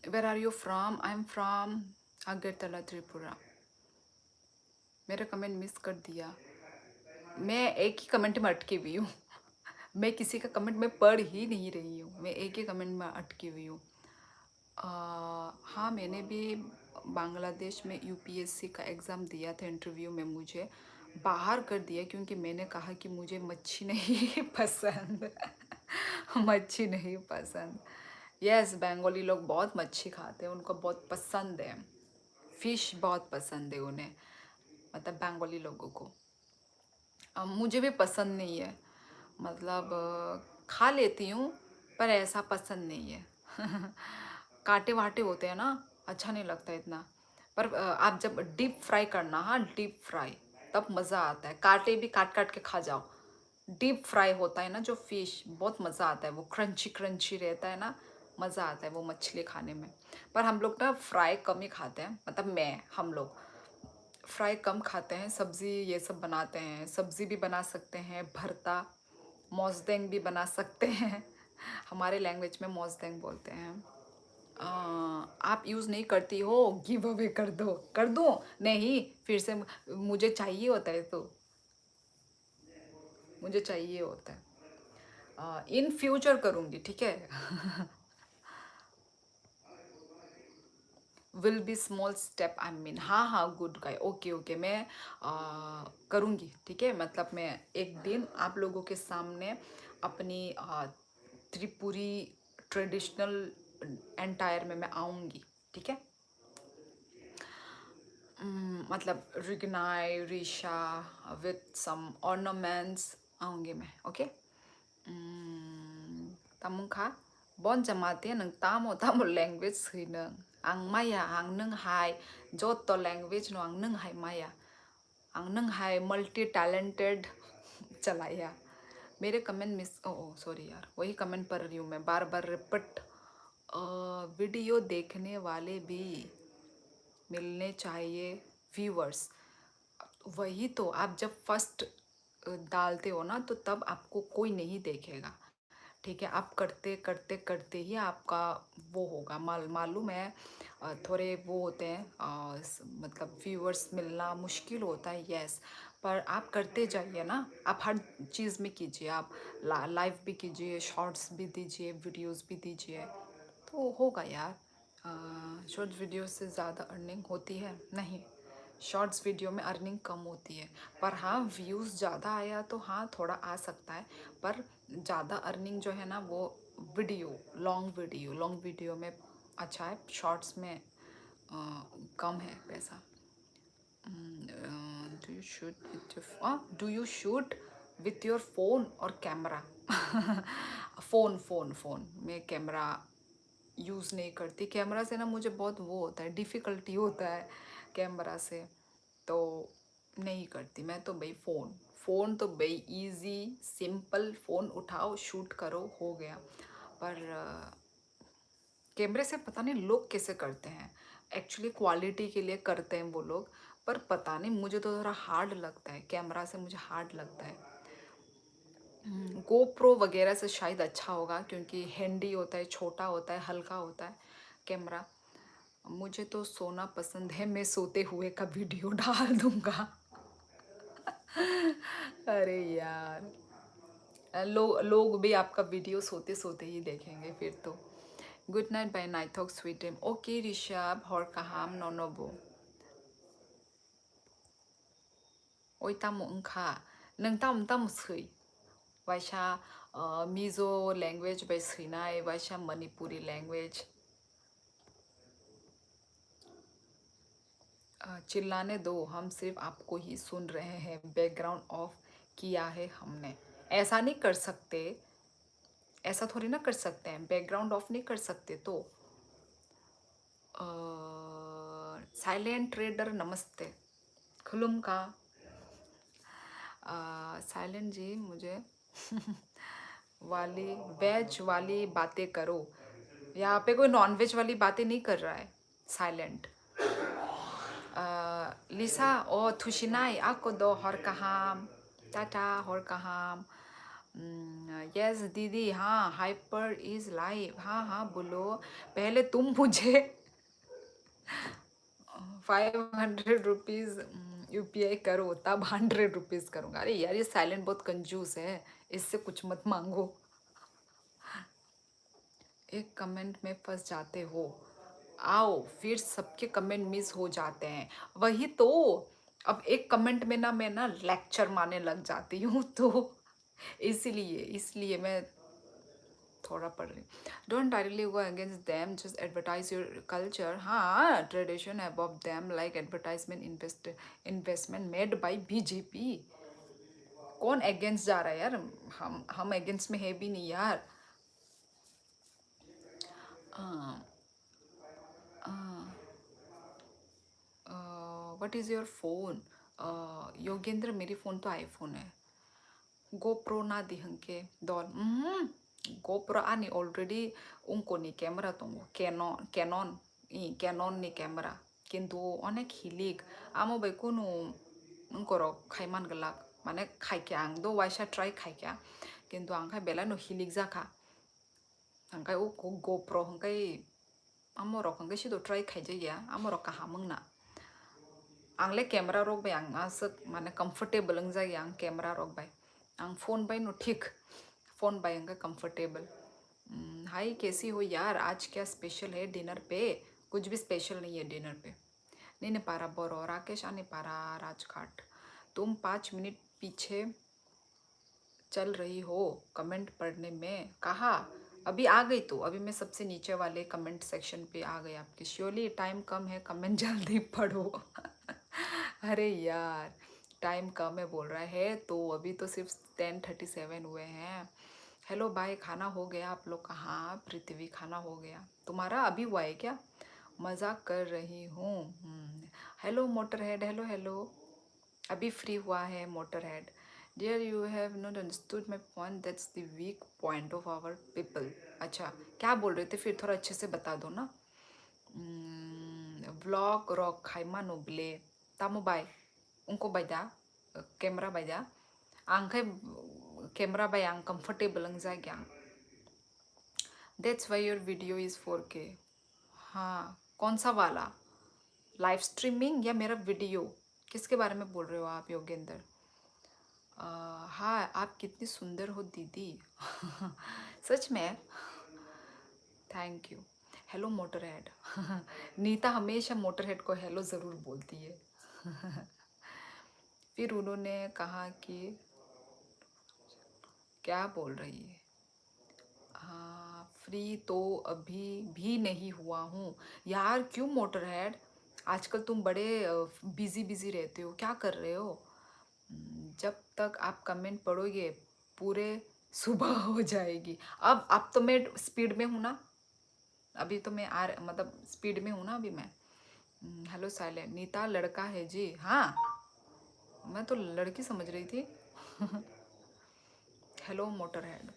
Where are you from? I am from Agartala, Tripura. मेरा कमेंट मिस कर दिया। मैं एक ही कमेंट में अटकी हुई हूँ। मैं किसी का कमेंट में पढ़ ही नहीं रही हूँ, मैं एक ही कमेंट में अटकी हुई हूँ। हाँ, मैंने भी बांग्लादेश में यूपीएससी का एग्ज़ाम दिया था। इंटरव्यू में मुझे बाहर कर दिया, क्योंकि मैंने कहा कि मुझे मच्छी नहीं पसंद। मच्छी नहीं पसंद। यस, बंगाली लोग बहुत मच्छी खाते हैं, उनको बहुत पसंद है, फिश बहुत पसंद है उन्हें, मतलब बंगाली लोगों को। मुझे भी पसंद नहीं है, मतलब खा लेती हूँ, पर ऐसा पसंद नहीं है। कांटे वाटे होते हैं ना, अच्छा नहीं लगता इतना। पर आप जब डीप फ्राई करना, हाँ डीप फ्राई, तब मज़ा आता है। कांटे भी काट काट के खा जाओ। डीप फ्राई होता है ना जो फिश, बहुत मज़ा आता है, वो क्रंची क्रंची रहता है ना, मज़ा आता है वो मछली खाने में। पर हम लोग ना फ्राई कम ही खाते हैं, मतलब हम लोग फ्राई कम खाते हैं। सब्ज़ी ये सब बनाते हैं, सब्ज़ी भी बना सकते हैं, भरता, मोजदेंग भी बना सकते हैं। हमारे लैंग्वेज में मोजदेंग बोलते हैं। आप यूज़ नहीं करती हो, गिव अवे कर दो। कर दूँ? नहीं, फिर से मुझे चाहिए होता है, तो मुझे चाहिए होता है। इन फ्यूचर करूँगी, ठीक है। Will be small step, I mean, हाँ, गुड गाय, ओके, मैं करूँगी, ठीक है। मतलब मैं एक दिन आप लोगों के सामने अपनी त्रिपुरी ट्रेडिशनल एंटायर में मैं आऊँगी, ठीक है। मतलब रिगनाई रिशा विथ सम ऑर्नामेंट्स आऊँगी मैं, ओके। तामुंखा बन जमाते नंग तामो लैंग्वेज सै नंग आं माया आं नंग हाय जत लैंग्वेज नो आं नंग हाय माया नंग हाय मल्टी टैलेंटेड चलाया। मेरे कमेंट मिस ओ सॉरी यार, वही कमेंट पढ़ रही हूँ मैं, बार बार रिपीट। वीडियो देखने वाले भी मिलने चाहिए व्यूअर्स। वही तो, आप जब फर्स्ट डालते हो ना तो तब आपको कोई नहीं देखेगा, ठीक है। आप करते करते करते ही आपका वो होगा, मालूम है। थोड़े वो होते हैं, मतलब व्यूअर्स मिलना मुश्किल होता है, यस। पर आप करते जाइए ना, आप हर चीज़ में कीजिए, आप लाइव भी कीजिए, शॉर्ट्स भी दीजिए, वीडियोस भी दीजिए, तो होगा यार। शॉर्ट वीडियो से ज़्यादा अर्निंग होती है नहीं, शॉर्ट्स वीडियो में अर्निंग कम होती है। पर हाँ, व्यूज़ ज़्यादा आया तो हाँ थोड़ा आ सकता है, पर ज़्यादा अर्निंग जो है ना वो लॉन्ग वीडियो में अच्छा है, शॉर्ट्स में कम है पैसा। Do you shoot with your phone और कैमरा? फ़ोन में कैमरा यूज़ नहीं करती। कैमरा से ना मुझे बहुत वो होता है, डिफ़िकल्टी होता है कैमरा से, तो नहीं करती मैं तो भाई। फ़ोन तो भाई इजी सिंपल, फ़ोन उठाओ शूट करो हो गया। पर कैमरे से पता नहीं लोग कैसे करते हैं, एक्चुअली क्वालिटी के लिए करते हैं वो लोग, पर पता नहीं मुझे तो थोड़ा हार्ड लगता है, कैमरा से मुझे हार्ड लगता है। गोप्रो वगैरह से शायद अच्छा होगा, क्योंकि हैंडी होता है, छोटा होता है, हल्का होता है कैमरा। मुझे तो सोना पसंद है, मैं सोते हुए का वीडियो डाल दूंगा। अरे यार, लोग भी आपका वीडियो सोते सोते ही देखेंगे फिर तो। गुड नाइट बाय नाइट थॉक स्वीट ड्रीम। ओके ऋषभ, हर कहाम नोनोबो ओइ तामो ओंखा नों ताम सै वाइसा मिजो लैंग्वेज बाय सैनाय वाइसा मणिपुरी लैंग्वेज। चिल्लाने दो, हम सिर्फ आपको ही सुन रहे हैं, बैकग्राउंड ऑफ किया है हमने। ऐसा नहीं कर सकते, ऐसा थोड़ी ना कर सकते हैं, बैकग्राउंड ऑफ नहीं कर सकते तो। साइलेंट ट्रेडर नमस्ते, खुलुम का। साइलेंट जी मुझे वाली वेज वाली बातें करो, यहाँ पे कोई नॉन वेज वाली बातें नहीं कर रहा है साइलेंट। लिसा ओ थुशिनाई आको दो हर कहाम टाटा हर कहाम। यस दीदी, हाँ हाइपर इज लाइव, हाँ हाँ बोलो। पहले तुम मुझे 500 रुपीज़ UPI करो, तब 100 रुपीज़ करूँगा। अरे यार ये साइलेंट बहुत कंजूस है, इससे कुछ मत मांगो। एक कमेंट में फंस जाते हो, आओ फिर सबके कमेंट मिस हो जाते हैं, वही तो। अब एक कमेंट में ना मैं ना लेक्चर मारने लग जाती हूँ, तो इसलिए मैं थोड़ा पढ़ रही। Don't directly go against them, just advertise your culture. हाँ, tradition above them like advertisement investment made by BJP। कौन अगेंस्ट जा रहा है यार? हम अगेंस्ट में है भी नहीं यार। What is your phone? Yogendra, मेरी फ़ोन तो आईफोन है। GoPro ना दिहंके दॉल GoPro ani already उनको नी कैमरा तुम कैनन नी कैमरा, किंतु अनेक हिलिक आमो बेकुनु उनको रो खाइमान गलाक माने खाइके आं दो वाइसा ट्राई खाइके, किंतु आंखाय बेला नो हिलिक जाखा आंखाय उको GoPro हंखाय आमो रो हंखाय सिदो ट्राई खाइजाया आमो रो कहा मंगना आंले कैमरा रोक बाय आं आसक माने कंफर्टेबल अंग जागी आं कैमरा रोक बाय आं फोन बाय नो ठीक, फोन बाय अंगा कंफर्टेबल। हाय कैसी हो यार, आज क्या स्पेशल है डिनर पे? कुछ भी स्पेशल नहीं है डिनर पे। नहीं पारा बोरो राकेश आने पारा राजघाट। तुम 5 मिनट पीछे चल रही हो कमेंट पढ़ने में, कहा? अभी आ गई, तो अभी मैं सबसे नीचे वाले कमेंट सेक्शन पे आ गई आपकी। श्योरली टाइम कम है, कमेंट जल्दी पढ़ो। अरे यार टाइम कम है बोल रहा है, तो अभी तो सिर्फ 10:37 हुए हैं। हेलो बाय, खाना हो गया आप लोग का? हाँ पृथ्वी, खाना हो गया। तुम्हारा अभी हुआ है क्या? मजाक कर रही हूँ। Hello Motorhead, hello hello. अभी फ्री हुआ है Motorhead. Dear you have not understood my point, that's the weak point of our people. अच्छा क्या बोल रहे थे फिर, थोड़ा अच्छे से बता दो ना। Vlog rok kaima noble tamu bay unko bayda camera bayda angkai camera bay ang comfortable ang jagyang, that's why your video is 4K। हाँ कौन सा वाला, लाइव स्ट्रीमिंग या मेरा वीडियो, किसके बारे में बोल रहे हो आप योगेंद्र? हाँ आप कितनी सुंदर हो दीदी। सच में, thank you. Hello motor head. Nita हमेशा मोटर हेड को हेलो ज़रूर बोलती है। फिर उन्होंने कहा कि क्या बोल रही है, हाँ फ्री तो अभी भी नहीं हुआ हूँ। यार क्यों मोटर हेड, आजकल तुम बड़े बिजी बिजी रहते हो, क्या कर रहे हो? जब तक आप कमेंट पढ़ोगे पूरे सुबह हो जाएगी। अब तो मैं स्पीड में हूँ ना, अभी तो मैं मतलब स्पीड में हूँ ना अभी मैं। हेलो साइलेंट, नीता लड़का है जी। हाँ मैं तो लड़की समझ रही थी। Hello motor head.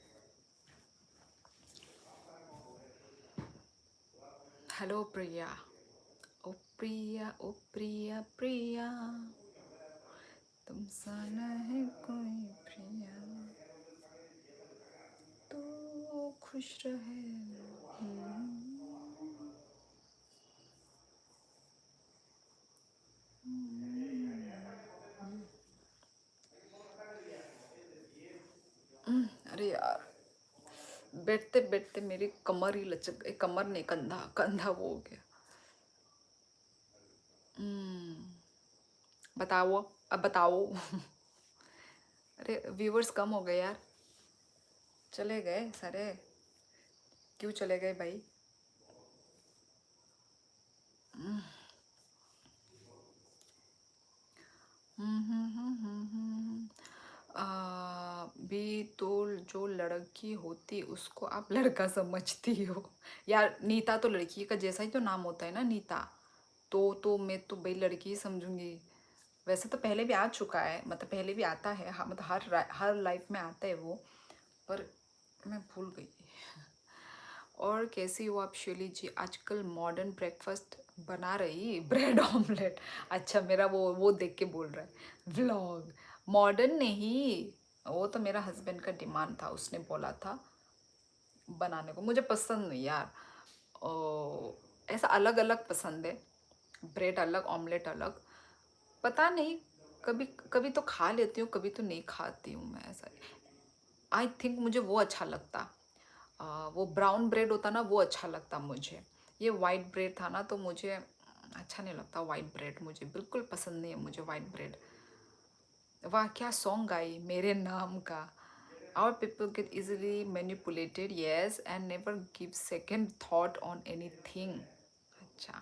हेलो प्रिया। ओ प्रिया ओ प्रिया प्रिया, तुम सा है कोई प्रिया, तो खुश रहे। अरे यार बैठते बैठते मेरी कमर ही लचक गई, कमर नहीं कंधा, कंधा वो हो गया। बताओ अब बताओ। अरे व्यूवर्स कम हो गए यार, चले गए सारे, क्यों चले गए भाई? भी तो जो लड़की होती उसको आप लड़का समझती हो। यार नीता तो लड़की का जैसा ही तो नाम होता है ना, नीता। तो मैं तो भाई लड़की ही समझूंगी। वैसे तो पहले भी आ चुका है, मतलब पहले भी आता है, हाँ मतलब हर लाइफ में आता है वो, पर मैं भूल गई। और कैसी हो आप शैली जी? आजकल मॉडर्न ब्रेकफास्ट बना रही, ब्रेड ऑमलेट। अच्छा मेरा वो देख के बोल रहा है व्लॉग। मॉडर्न नहीं, वो तो मेरा हस्बैंड का डिमांड था, उसने बोला था बनाने को, मुझे पसंद नहीं यार। ऐसा अलग अलग पसंद है, ब्रेड अलग ऑमलेट अलग, पता नहीं, कभी कभी तो खा लेती हूँ, कभी तो नहीं खाती हूँ मैं ऐसा। आई थिंक मुझे वो अच्छा लगता, वो ब्राउन ब्रेड होता ना वो अच्छा लगता मुझे। ये वाइट ब्रेड था ना तो मुझे अच्छा नहीं लगता वाइट ब्रेड, मुझे बिल्कुल पसंद नहीं है मुझे वाइट ब्रेड। वाह क्या सॉन्ग गाई मेरे नाम का। Our people get easily manipulated, yes, and never give second thought on anything। अच्छा,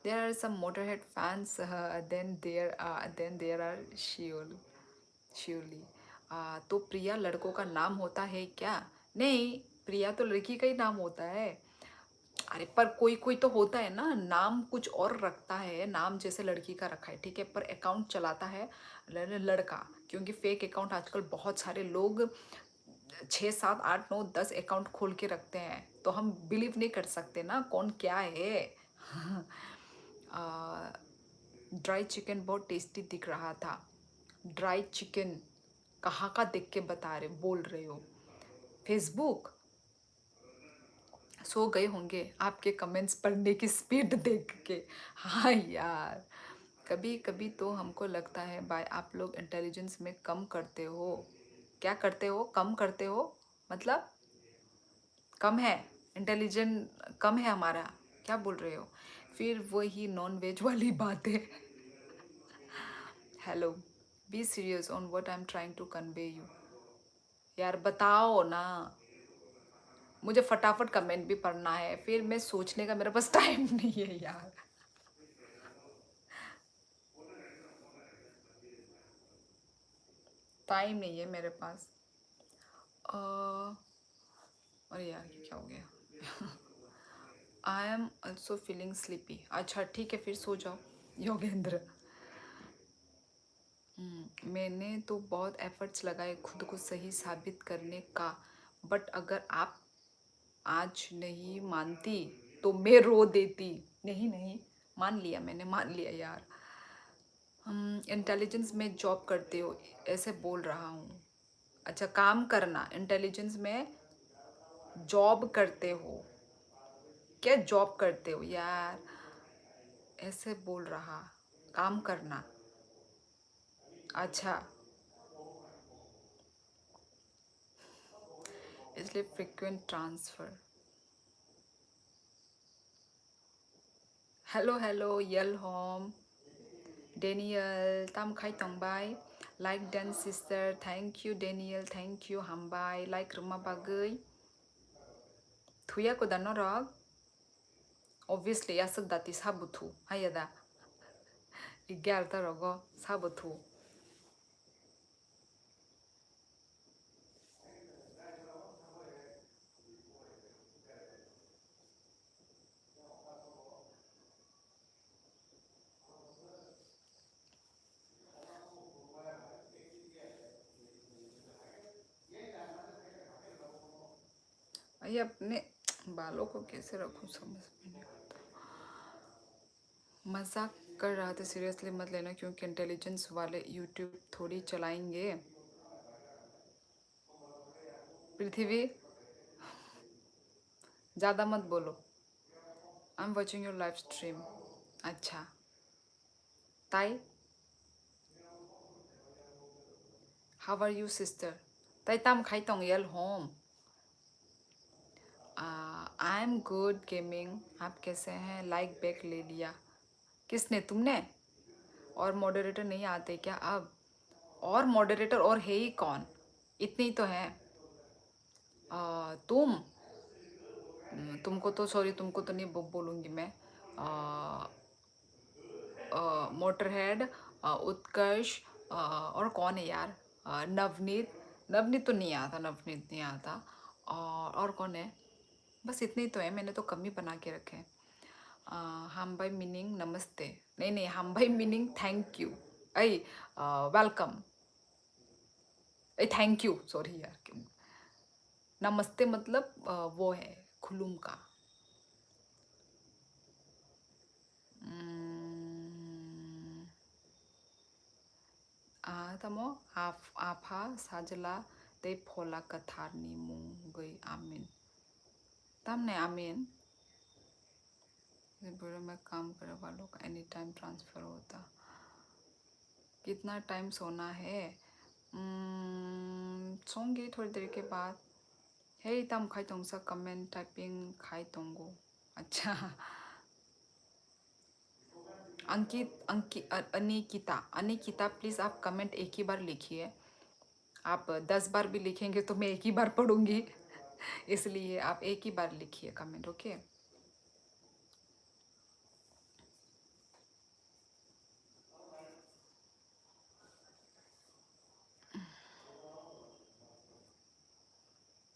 there are some Motorhead fans, then there are surely. तो प्रिया लड़कों का नाम होता है क्या? नहीं, प्रिया तो लड़की का ही नाम होता है। अरे पर कोई कोई तो होता है ना, नाम कुछ और रखता है, नाम जैसे लड़की का रखा है ठीक है, पर अकाउंट चलाता है लड़का। क्योंकि फेक अकाउंट आजकल बहुत सारे लोग 6 7 8 9 10 अकाउंट खोल के रखते हैं, तो हम बिलीव नहीं कर सकते ना कौन क्या है। ड्राई चिकन बहुत टेस्टी दिख रहा था। ड्राई चिकन कहाँ का देख के बता रहे बोल रहे हो? फेसबुक? सो गए होंगे आपके कमेंट्स पढ़ने की स्पीड देख के। हाँ यार, कभी कभी तो हमको लगता है भाई आप लोग इंटेलिजेंस में कम करते हो। क्या करते हो? कम करते हो मतलब कम है, इंटेलिजेंट कम है हमारा, क्या बोल रहे हो? फिर वही नॉन वेज वाली बात है। Hello, be serious on what I am trying to convey you. यार बताओ ना, मुझे फटाफट कमेंट भी पढ़ना है, फिर मैं सोचने का मेरे पास टाइम नहीं है यार। टाइम नहीं है मेरे पास। अरे यार ये क्या हो गया? I am also feeling sleepy. अच्छा ठीक है फिर सो जाओ योगेंद्र। मैंने तो बहुत एफर्ट्स लगाए खुद को सही साबित करने का, बट अगर आप आज नहीं मानती तो मैं रो देती। नहीं नहीं, मान लिया, मैंने मान लिया यार। इंटेलिजेंस में जॉब करते हो ऐसे बोल रहा हूँ। अच्छा, काम करना, इंटेलिजेंस में जॉब करते हो, क्या जॉब करते हो यार, ऐसे बोल रहा, काम करना। अच्छा, इसलिए फ्रिक्वेंट ट्रांसफर। हेलो हेलो यल होम Daniel tam khai tongbai like dan sister, thank you Daniel, thank you hambai like rumah bagai thuya ko danorog obviously yasak dati sabutu hayada igyarta rogo sabutu. ये अपने बालों को कैसे रखूं समझ में नहीं आता। मजाक कर रहा था, सीरियसली मत लेना, क्योंकि इंटेलिजेंस वाले यूट्यूब थोड़ी चलाएंगे। पृथ्वी ज़्यादा मत बोलो। I am watching your live stream. अच्छा ताई, हाउ आर यू सिस्टर? ताई tam khai tong yel home। I am good gaming, आप कैसे हैं? लाइक बैक ले लिया किसने, तुमने? और मॉडरेटर नहीं आते क्या अब? और मॉडरेटर और है ही कौन, इतने ही तो हैं। तुम, तुमको तो सॉरी, तुमको तो नहीं बोलूँगी मैं। मोटर हेड, उत्कर्ष, और कौन है यार? नवनीत, नवनीत तो नहीं आता, नवनीत नहीं आता। और कौन है? बस इतने ही तो है, मैंने तो कम ही बना के रखे हैं। हम भाई मीनिंग नमस्ते, नहीं नहीं, हम भाई मीनिंग थैंक यू, ऐ वेलकम, ऐ थैंक यू, सॉरी यार। नमस्ते मतलब वो है खुलूम का। तमो आफा साजला दे फोला कथारनी मुंगई आमीन। तम ने आमीन। ब्यूरो में काम करे वालों का एनी टाइम ट्रांसफ़र होता। कितना टाइम सोना है? सोंगी थोड़ी देर के बाद। हे तम खाई तोंग सा कमेंट टाइपिंग खाई तोंगो। अच्छा। अंकित अंकित अनिकिता, अनिकिता प्लीज़ आप कमेंट एक ही बार लिखिए। आप 10 बार भी लिखेंगे तो मैं एक ही बार पढ़ूंगी। इसलिए आप एक ही बार लिखिए कमेंट, ओके?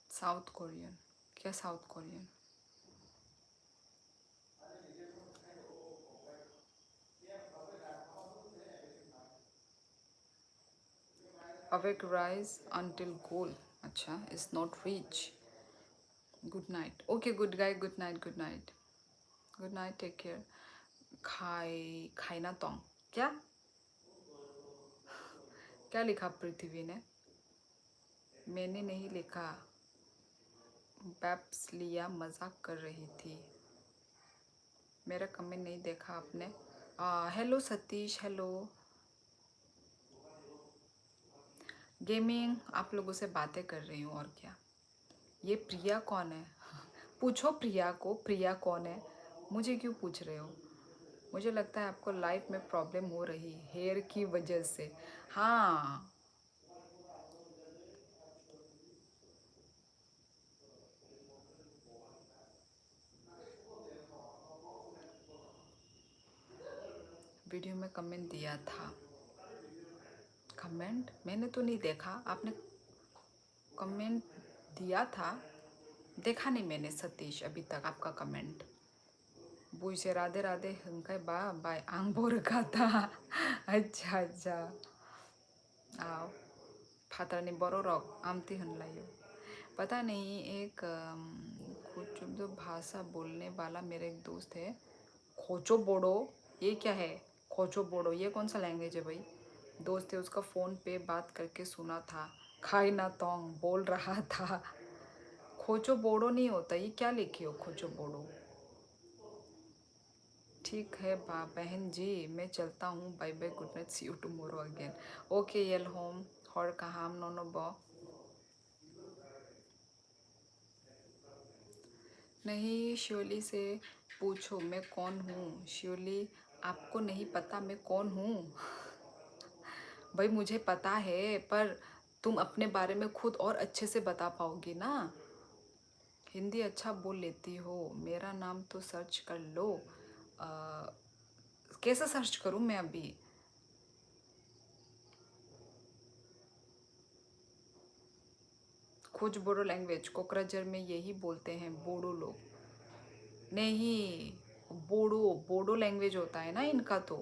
साउथ कोरियन, क्या South Korean? Awake arise until goal, अच्छा is not reach. Good night, okay good guy, good night, good night, good night, take care. खाई खाइना तोंग, क्या क्या लिखा पृथ्वी ने? मैंने नहीं लिखा, बैप्स लिया मजाक कर रही थी। मेरा कमेंट नहीं देखा आपने? Hello Satish, hello. गेमिंग, आप लोगों से बातें कर रही हूँ और क्या। ये प्रिया कौन है? पूछो प्रिया को, प्रिया कौन है? मुझे क्यों पूछ रहे हो? मुझे लगता है आपको लाइफ में प्रॉब्लम हो रही हेयर की वजह से। हाँ, वीडियो में कमेंट दिया था। कमेंट मैंने तो नहीं देखा, आपने कमेंट दिया था, देखा नहीं मैंने सतीश अभी तक आपका कमेंट। बुई से राधे राधे हंकाई बा बाय आंग बोर का था। अच्छा अच्छा, आओ फातरानी बड़ो रॉक आमती हनलायो। पता नहीं एक कुछ जो भाषा बोलने वाला मेरा एक दोस्त है। खोचो बोडो, ये क्या है? खोचो बोडो ये कौन सा लैंग्वेज है भाई? दोस्त है उसका फ़ोन पे बात करके सुना था। खाई ना तोंग बोल रहा था। खोचो बोडो नहीं होता, ये क्या लिखे हो खोचो बोडो? ठीक है बहन जी, मैं चलता हूँ। Bye bye, good night, see you tomorrow again. Okay यल होम हर कहाम नोनो बो। नहीं श्योली से पूछो मैं कौन हूँ। श्योली आपको नहीं पता मैं कौन हूँ? भाई मुझे पता है, पर तुम अपने बारे में खुद और अच्छे से बता पाओगी ना। हिंदी अच्छा बोल लेती हो, मेरा नाम तो सर्च कर लो। आ, कैसे सर्च करूँ मैं अभी? कुछ बोडो लैंग्वेज कोकराझार में यही बोलते हैं बोडो लोग। नहीं, बोडो बोडो लैंग्वेज होता है ना इनका तो।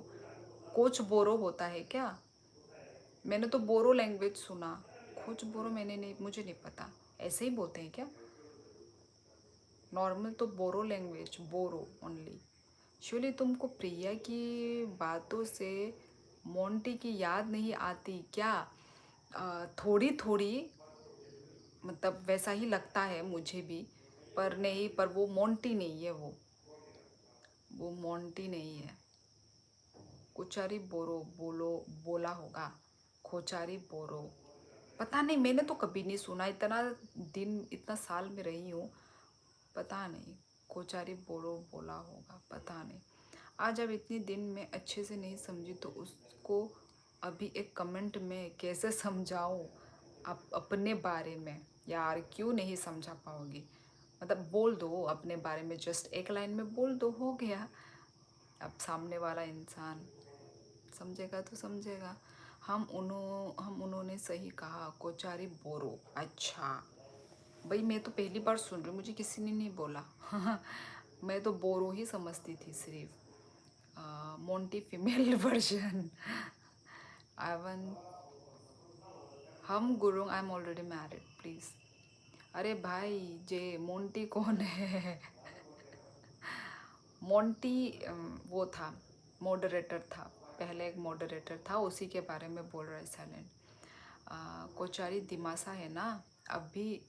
कोच बोरो होता है क्या? मैंने तो बोरो लैंग्वेज सुना। कुछ बोरो मैंने नहीं, मुझे नहीं पता। ऐसे ही बोलते हैं क्या? नॉर्मल तो बोरो लैंग्वेज, बोरो ओनली। एक्चुअली तुमको प्रिया की बातों से मोंटी की याद नहीं आती क्या? थोड़ी थोड़ी, मतलब वैसा ही लगता है मुझे भी। पर नहीं, पर वो मोंटी नहीं है। वो मोंटी नहीं है। कोचारी बोरो बोलो बोला होगा। खोचारी बोरो पता नहीं, मैंने तो कभी नहीं सुना। इतना दिन, इतना साल में रही हूँ, पता नहीं। कोचारी बोरो बोला होगा, पता नहीं। आज अब इतने दिन में अच्छे से नहीं समझी तो उसको अभी एक कमेंट में कैसे समझाऊँ आप अपने बारे में? यार क्यों नहीं समझा पाओगी? मतलब बोल दो अपने बारे में, जस्ट एक लाइन में बोल दो, हो गया। अब सामने वाला इंसान समझेगा तो समझेगा। हम उन्होंने सही कहा, कोचारी बोरो। अच्छा भाई, मैं तो पहली बार सुन रही हूँ, मुझे किसी ने नहीं बोला। मैं तो बोरो ही समझती थी सिर्फ। Monty female version. आई वन हम Gurung, I am already married please. अरे भाई जे मोंटी कौन है? मोंटी वो था, मॉडरेटर था। पहले एक मॉडरेटर था, उसी के बारे में बोल रहा है साइलेंट। कोचारी दिमासा है ना। अब भी,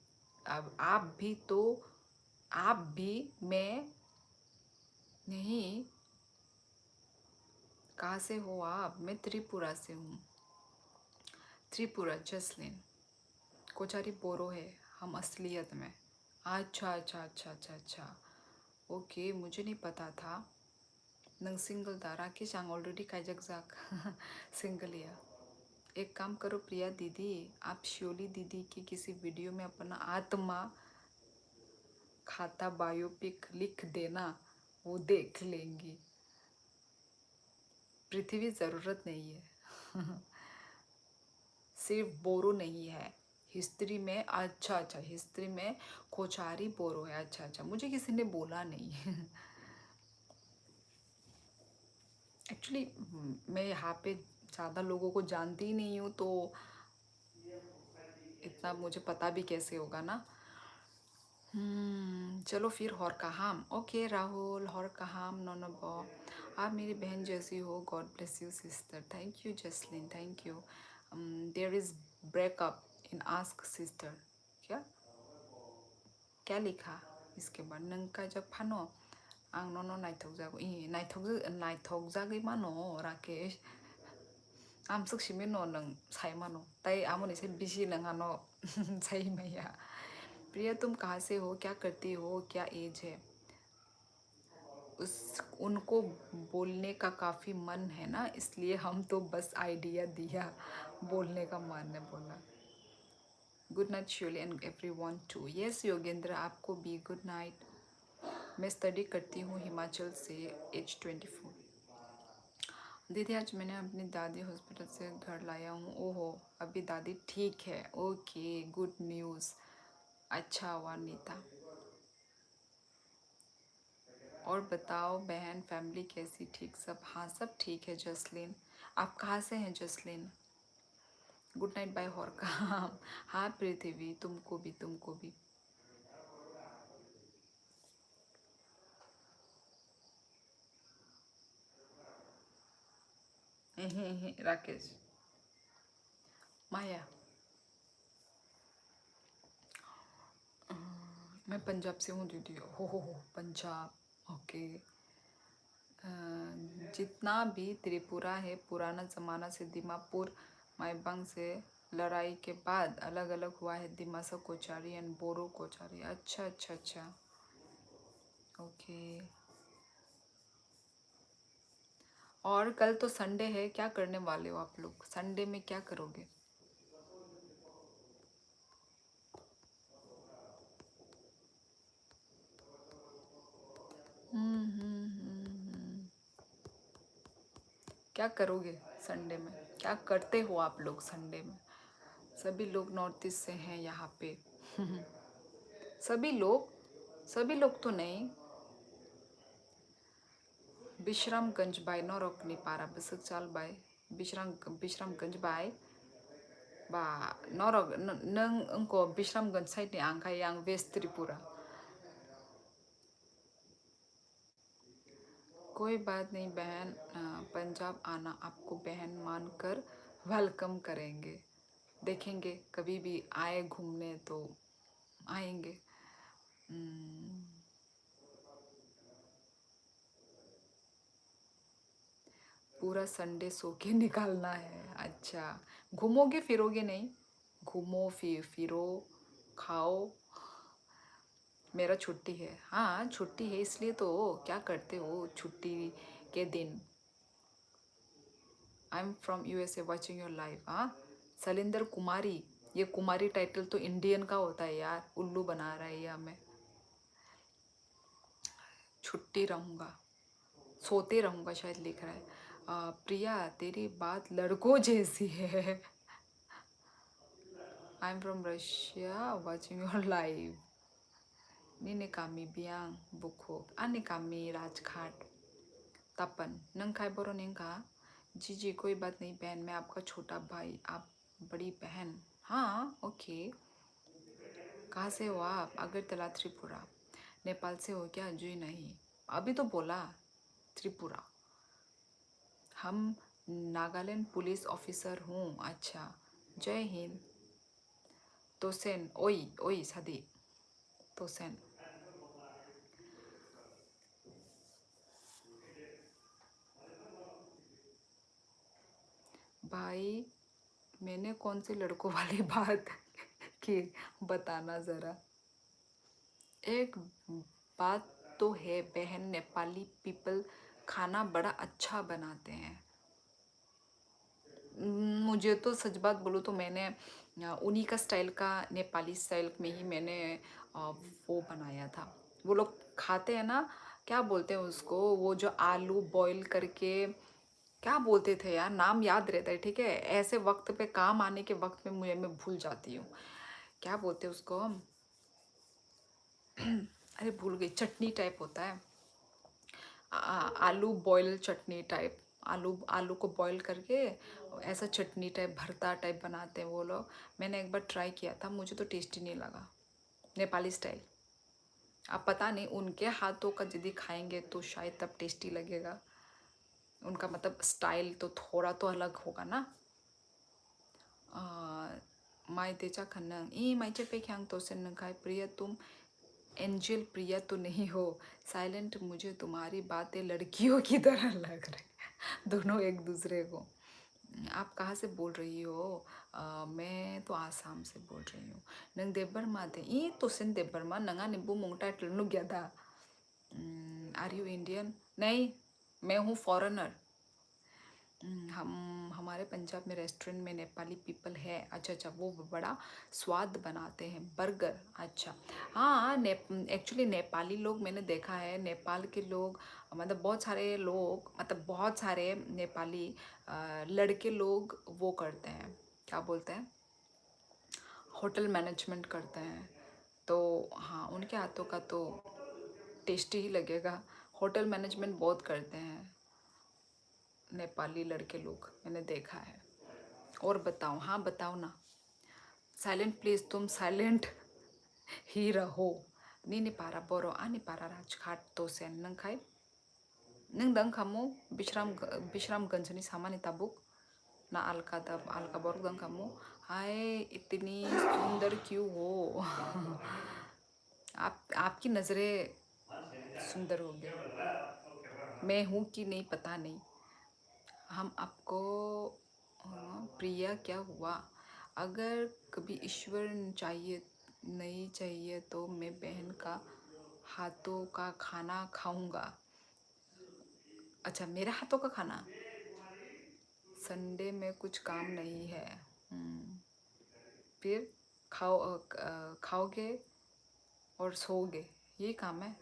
अब आप भी तो, आप भी, मैं नहीं। कहाँ से हो आप? मैं त्रिपुरा से हूँ। त्रिपुरा जसलिन। कोचारी बोरो है हम असलियत में। अच्छा अच्छा अच्छा अच्छा अच्छा। ओके, मुझे नहीं पता था। नंग सिंगल दा राकेश आंग ऑलरेडी काजक जाक। सिंगल या। एक काम करो प्रिया दीदी, आप श्योली दीदी की किसी वीडियो में अपना आत्मा खाता बायोपिक लिख देना, वो देख लेंगी। पृथ्वी ज़रूरत नहीं है। सिर्फ बोरो नहीं है हिस्ट्री में। अच्छा अच्छा, हिस्ट्री में कोचारी बोरो है। अच्छा अच्छा, मुझे किसी ने बोला नहीं। एक्चुअली मैं यहाँ पे ज़्यादा लोगों को जानती ही नहीं हूँ, तो इतना मुझे पता भी कैसे होगा ना। चलो फिर हौर कहाम। ओके राहुल, हौर कहाम नोनोबो। आप मेरी बहन जैसी हो। God bless you sister. Thank you Jasleen, thank you. There is breakup in ask sister. क्या क्या लिखा इसके बाद? नंका जब फानो आं नो नाइथक जागो इ नाइथक जागै मानो राकेश आम सक्सिमे नो नंग साई मानो ताई आमोन इसे बिजी नंगा नो। सही मैया। प्रिया तुम कहाँ से हो, क्या करती हो, क्या एज है? उस उनको बोलने का काफ़ी मन है ना, इसलिए हम तो बस आइडिया दिया। बोलने का मन है, बोला। Good night Shyoli and everyone too. Yes Yogendra, आपको भी गुड नाइट। मैं स्टडी करती हूँ हिमाचल से, एज 24। दीदी आज मैंने अपनी दादी हॉस्पिटल से घर लाया हूँ। ओहो, अभी दादी ठीक है? Okay, good news. अच्छा हुआ नीता। और बताओ बहन, फैमिली कैसी? ठीक सब? हाँ सब ठीक है जसलिन। आप कहाँ से हैं जसलिन? गुड नाइट बाय हॉर्का। हाँ पृथ्वी, तुमको भी, तुमको भी। राकेश। माया। मैं पंजाब से हूँ दीदी। हो पंजाब, ओके। जितना भी त्रिपुरा है, पुराना ज़माना से दीमापुर माईबंग से लड़ाई के बाद अलग अलग हुआ है, दिमासा कोचारी एंड बोरो कोचारी। अच्छा अच्छा अच्छा, ओके। और कल तो संडे है, क्या करने वाले हो आप लोग? संडे में क्या करोगे? क्या करोगे संडे में? क्या करते हो आप लोग संडे में? सभी लोग नॉर्थ ईस्ट से हैं यहाँ पे। सभी लोग तो नहीं। विश्रामगंज बाय नौरकनी पारा बसक चाल बाय विश्रामगंज बाय बा नौरक नों उनको विश्रामगंज साइड ने आंखाय आं वेस्ट त्रिपुरा। कोई बात नहीं बहन, पंजाब आना, आपको बहन मानकर वेलकम करेंगे। देखेंगे कभी भी आए घूमने तो आएंगे। पूरा संडे सो के निकालना है। अच्छा, घूमोगे फिरोगे नहीं? घूमो फिरो, खाओ। मेरा छुट्टी है, हाँ छुट्टी है, इसलिए तो। क्या करते हो छुट्टी के दिन? आई am from USA watching your live. हाँ, सलिंदर कुमारी। ये कुमारी टाइटल तो इंडियन का होता है यार, उल्लू बना रहा है ये हमें। छुट्टी रहूँगा, सोते रहूँगा शायद लिख रहा है। प्रिया तेरी बात लड़कों जैसी है। I am from Russia watching your live. Nini kami biang buku ane kami राजघाट तपन नंग खाए बोरो निंग का। जी जी कोई बात नहीं बहन, मैं आपका छोटा भाई, आप बड़ी बहन। हाँ ओके। कहाँ से हो आप? अगरतला त्रिपुरा। नेपाल से हो क्या? जी नहीं, अभी तो बोला त्रिपुरा। हम नागालैंड पुलिस ऑफिसर हूँ। अच्छा, जय हिंद। तोसेन ओई ओई सदी तोसेन। भाई मैंने कौन सी लड़कों वाली बात की, बताना ज़रा। एक बात तो है बहन, नेपाली पीपल खाना बड़ा अच्छा बनाते हैं। मुझे तो सच बात बोलूँ तो मैंने उन्हीं का स्टाइल का, नेपाली स्टाइल में ही मैंने वो बनाया था। वो लोग खाते हैं ना, क्या बोलते हैं उसको, वो जो आलू बॉईल करके, क्या बोलते थे यार, नाम याद रहता है ठीक है, ऐसे वक्त पे काम आने के वक्त में मैं भूल जाती हूँ। क्या बोलते हैं उसको हम? अरे भूल गई, चटनी टाइप होता है। आलू बॉयल चटनी टाइप। आलू आलू को बॉईल करके ऐसा चटनी टाइप, भरता टाइप बनाते हैं वो लोग। मैंने एक बार ट्राई किया था, मुझे तो टेस्टी नहीं लगा, नेपाली स्टाइल। अब पता नहीं, उनके हाथों का यदि खाएंगे तो शायद तब टेस्टी लगेगा। उनका मतलब स्टाइल तो थोड़ा तो अलग होगा ना। माई तेचा खन्नंग ई माइचे पे ख्यांग तो से नखाए प्रिय तुम एंजल प्रिया तो नहीं हो। साइलेंट, मुझे तुम्हारी बातें लड़कियों की तरह लग रही। दोनों एक दूसरे को। आप कहाँ से बोल रही हो? मैं तो आसाम से बोल रही हूँ। नंग देबर माते ई तो सिन देबर मा नंगा निबू मुंगटा टलनु गया था। Are you Indian? नहीं, मैं हूँ फॉरेनर। हम हमारे पंजाब में रेस्टोरेंट में नेपाली पीपल है। अच्छा अच्छा, वो बड़ा स्वाद बनाते हैं बर्गर। अच्छा हाँ, एक्चुअली नेपाली लोग मैंने देखा है, नेपाल के लोग मतलब बहुत सारे लोग, मतलब बहुत सारे नेपाली लड़के लोग वो करते हैं, क्या बोलते हैं, होटल मैनेजमेंट करते हैं। तो हाँ, उनके हाथों का तो टेस्टी ही लगेगा। होटल मैनेजमेंट बहुत करते हैं नेपाली लड़के लोग, मैंने देखा है। और बताओ, हाँ बताओ ना। साइलेंट प्लीज, तुम साइलेंट ही रहो। Nini para boro ani para rajghat dosen nengkai neng dang kamu bishram ganjani samani tabuk ना अलका दब अलका बोर्गन कामो हाय इतनी सुंदर क्यों हो आपकी नज़रें सुंदर हो गई, मैं हूँ कि नहीं पता नहीं। हम आपको प्रिया क्या हुआ? अगर कभी ईश्वर चाहिए नहीं चाहिए तो मैं बहन का हाथों का खाना खाऊंगा। अच्छा, मेरे हाथों का खाना? संडे में कुछ काम नहीं है। फिर खाओगे और सोओगे, ये काम है।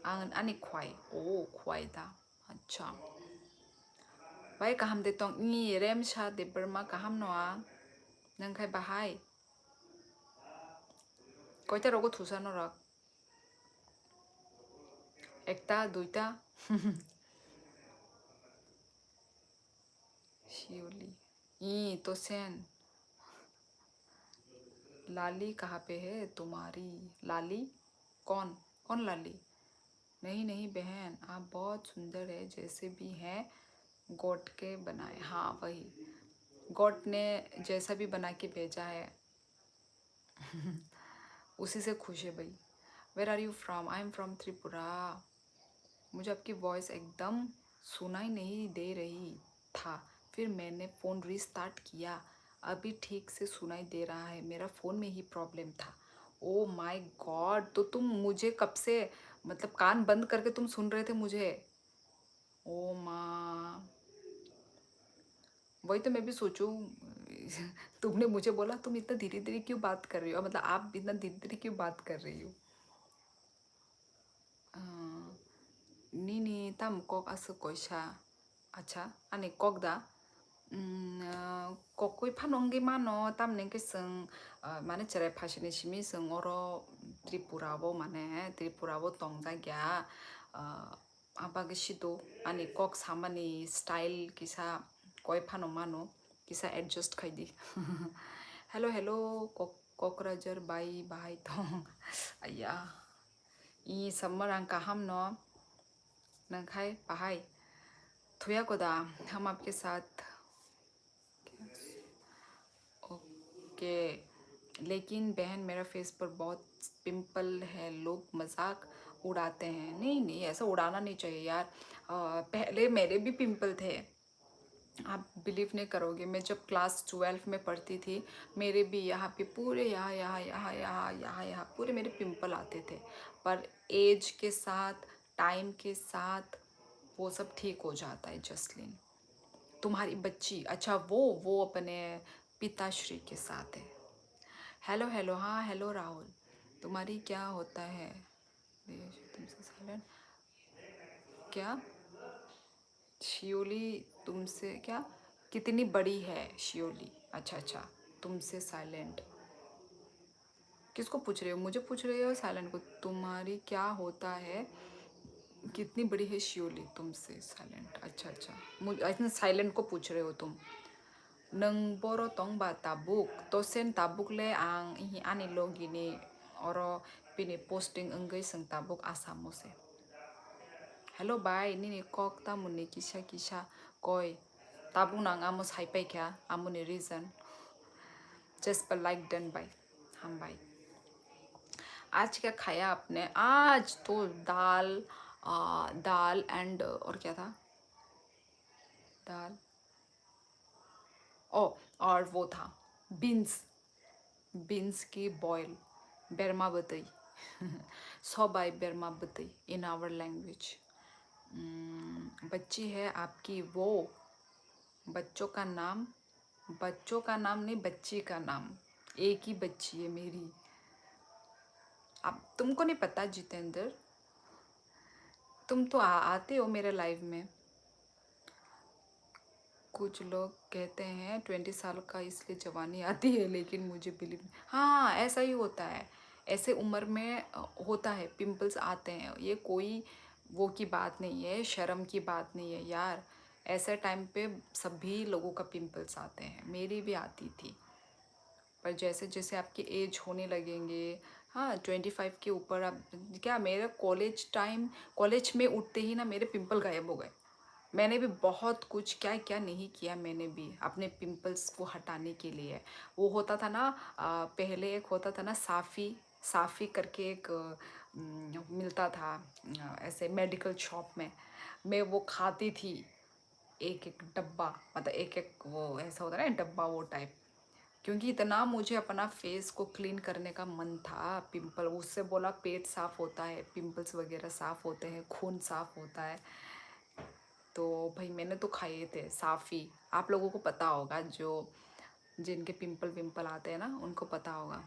आनी ख्वाई, ओ ख्वाई था। अच्छा भाई kaham de tong ni rem sha de berma kaham noa nang khai bahai koita rogo thusa no rak ekta duita शिवली ई तो सेन लाली कहाँ पे है तुम्हारी? लाली कौन कौन लाली? नहीं नहीं बहन, आप बहुत सुंदर है, जैसे भी हैं गॉड के बनाए। हाँ वही, गॉड ने जैसा भी बना के भेजा है उसी से खुश है भाई। Where are you from? I am from Tripura. मुझे आपकी वॉइस एकदम सुनाई नहीं दे रही था, फिर मैंने फ़ोन रीस्टार्ट किया, अभी ठीक से सुनाई दे रहा है। मेरा फ़ोन में ही प्रॉब्लम था। ओ माय गॉड, तो तुम मुझे कब से, मतलब कान बंद करके तुम सुन रहे थे मुझे? ओ माँ, वही तो मैं भी सोचूं तुमने मुझे बोला तुम इतना धीरे धीरे क्यों बात कर रही हो, मतलब आप इतना धीरे धीरे क्यों बात कर रही हो? Nini tam kok asu koisha. Acha, ane kok da. Kok koi panongi mano tam nengke seng mane cerai pasini simi seng oro Tripurabo mane Tripurabo tongja gya apa gesido ane kok samani style kisa koi pano mano kisa adjust khai di. Hello hello kokrajar bye bye tong. Ayah. I summer ang kaham no नंखाई पहाई थोया कोदा हम आपके साथ। Okay, लेकिन बहन मेरा face पर बहुत pimple है, लोग मजाक उड़ाते हैं। नहीं नहीं, ऐसा उड़ाना नहीं चाहिए यार। पहले मेरे भी पिंपल थे, आप बिलीव नहीं करोगे। मैं जब क्लास 12 में पढ़ती थी, मेरे भी यहाँ पे पूरे यहाँ यहाँ यहाँ यहाँ यहाँ यहाँ पूरे मेरे पिंपल आते थे, पर एज के साथ टाइम के साथ वो सब ठीक हो जाता है। जसलीन तुम्हारी बच्ची, अच्छा वो अपने पिताश्री के साथ है। हेलो हेलो, हाँ हेलो राहुल, तुम्हारी क्या होता है? तुमसे साइलेंट क्या? शियोली तुमसे क्या? कितनी बड़ी है शियोली? अच्छा अच्छा, तुमसे साइलेंट किसको पूछ रहे हो? मुझे पूछ रहे हो साइलेंट को? तुम्हारी क्या होता है, कितनी बड़ी है शियोली? तुमसे साइलेंट, अच्छा अच्छा, मुझे साइलेंट को पूछ रहे हो तुम। नंग बोरो तोंग बा tabuk tosen tabuk le ang ihi ani logi ni oro pini posting enggai seng tabuk asamo se. Hello bye, nini kok tamuni kisha kisha koi tabuk nang amo saipai kya amuni reason just पर like done by हम भाई। आज क्या खाया आपने? आज तो दाल and और क्या था? दाल ओ और वो था बीन्स की बॉयल बेरमा बतई सबाई बेरमा बतई इन आवर लैंग्वेज। बच्ची है आपकी वो? बच्चों का नाम नहीं, बच्ची का नाम, एक ही बच्ची है मेरी। अब तुमको नहीं पता जितेंद्र? तुम तो आते हो मेरे लाइव में। कुछ लोग कहते हैं 20 साल का इसलिए जवानी आती है, लेकिन मुझे बिलीव, हाँ ऐसा ही होता है, ऐसे उम्र में होता है, पिंपल्स आते हैं। ये कोई वो की बात नहीं है, शर्म की बात नहीं है यार। ऐसे टाइम पे सभी लोगों का पिंपल्स आते हैं, मेरी भी आती थी। पर जैसे जैसे आपकी एज होने लगेंगे, हाँ 25 के ऊपर आप, क्या मेरा कॉलेज में उठते ही ना मेरे पिंपल गायब हो गए। मैंने भी बहुत कुछ क्या क्या नहीं किया, मैंने भी अपने पिंपल्स को हटाने के लिए। वो होता था ना, पहले एक होता था ना साफ़ी, साफ़ी करके एक मिलता था ऐसे मेडिकल शॉप में। मैं वो खाती थी, एक एक डब्बा, मतलब एक एक वो ऐसा होता है ना डब्बा वो टाइप। क्योंकि इतना मुझे अपना फेस को क्लीन करने का मन था। पिंपल, उससे बोला पेट साफ़ होता है, पिंपल्स वगैरह साफ़ होते हैं, खून साफ़ होता है। तो भाई मैंने तो खाए थे साफ़ी। आप लोगों को पता होगा, जो जिनके पिंपल विंपल आते हैं ना उनको पता होगा।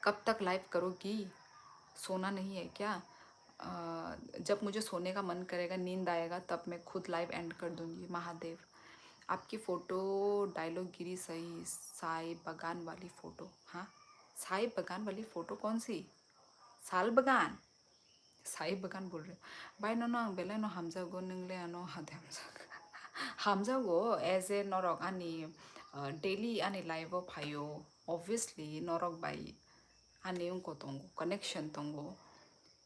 कब तक लाइव करोगी? सोना नहीं है क्या? जब मुझे सोने का मन करेगा, नींद आएगा, तब मैं खुद लाइव एंड कर दूंगी। महादेव, आपकी फ़ोटो डायलॉग गिरी सही, साई बगान वाली फ़ोटो। हाँ, साई बगान वाली फ़ोटो कौन सी? साल बगान, साई बगान बोल रहे हो भाई? नो नो बेले नो हामजागो नोंले नो हादे हामजागो एजे नरक आनी डेली आनी लाइव फायो। ऑब्वियसली नरक बाई आनी उनको तंगो कनेक्शन तंगो।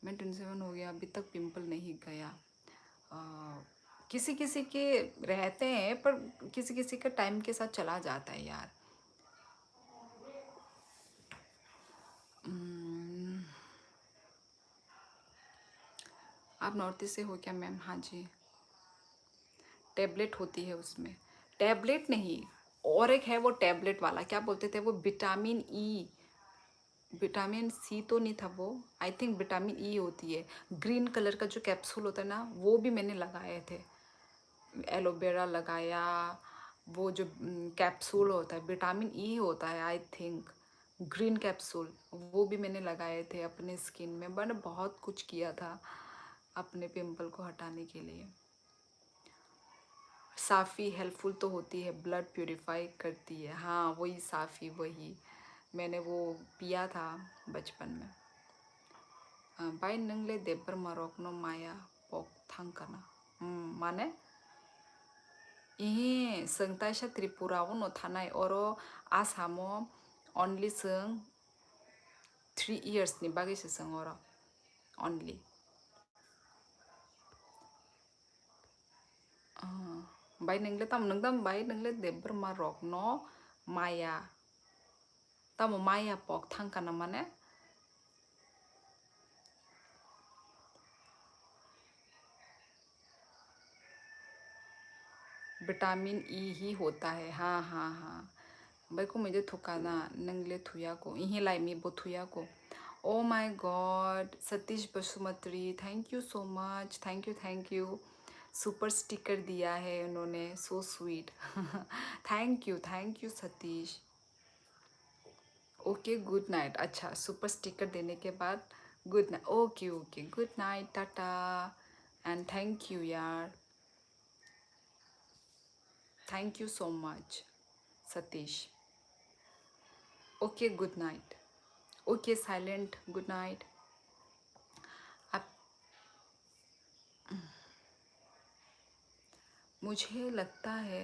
मैं 27 हो गया, अभी तक पिंपल नहीं गया। अ, किसी किसी के रहते हैं, पर किसी किसी का टाइम के साथ चला जाता है यार। आप नॉर्थ ईस्ट से हो क्या मैम? हाँ जी। टैबलेट होती है उसमें, टैबलेट नहीं, और एक है वो टैबलेट वाला, क्या बोलते थे वो, विटामिन ई, विटामिन सी तो नहीं था वो, आई थिंक विटामिन ई होती है। ग्रीन कलर का जो कैप्सूल होता है ना, वो भी मैंने लगाए थे। एलोवेरा लगाया, वो जो कैप्सूल होता है विटामिन ई होता है आई थिंक, ग्रीन कैप्सूल, वो भी मैंने लगाए थे अपने स्किन में। मैंने बहुत कुछ किया था अपने पिंपल को हटाने के लिए। साफ़ी हेल्पफुल तो होती है, ब्लड प्यूरिफाई करती है। हाँ वही साफ़ी, वही मैंने वो पिया था बचपन में। बाय नंगले देबर मरकनो माया पक थांकाना माने इही सोंताइसा त्रिपुरावनो थानाय अरो आसामो अनलि सों 3 इयार्सनि बागैसो सों अरो अनलि। बाय नंगले ताम नंगदाम बाय नंगले देबर मरकनो माया तामो माया पक थांकाना माने विटामिन ई ही होता है। हाँ हाँ हाँ, भाई को मुझे थुकाना नंगले थुया को यही लाइमी बो थुया को। Oh my god, Satish Basumatary, thank you so much, thank you. Super sticker दिया है उन्होंने, so sweet thank you Satish. Okay good night. अच्छा, सुपर स्टिकर देने के बाद good night, okay okay, good night, tata and thank you यार, thank you so much Satish. Okay good night, okay silent good night. आप, मुझे लगता है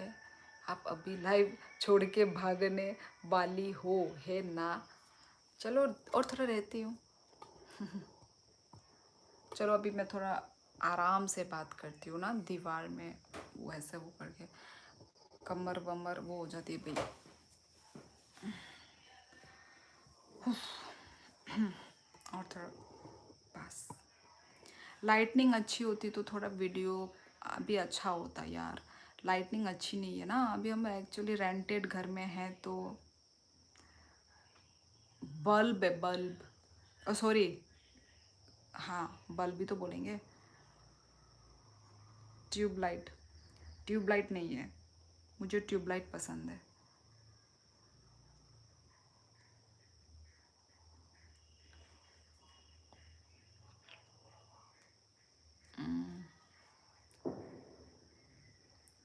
आप अभी लाइव छोड़ के भागने वाली हो, है ना? चलो और थोड़ा रहती हूँ। चलो अभी मैं थोड़ा आराम से बात करती हूँ ना, दीवार में वैसे वो करके कमर वमर वो हो जाती है भाई। और थोड़ा बस, लाइटनिंग अच्छी होती तो थोड़ा वीडियो भी अच्छा होता यार। लाइटनिंग अच्छी नहीं है ना, अभी हम एक्चुअली रेंटेड घर में हैं तो बल्ब है, बल्ब, सॉरी, हाँ बल्ब ही तो बोलेंगे, ट्यूबलाइट, ट्यूबलाइट नहीं है, मुझे ट्यूबलाइट पसंद है।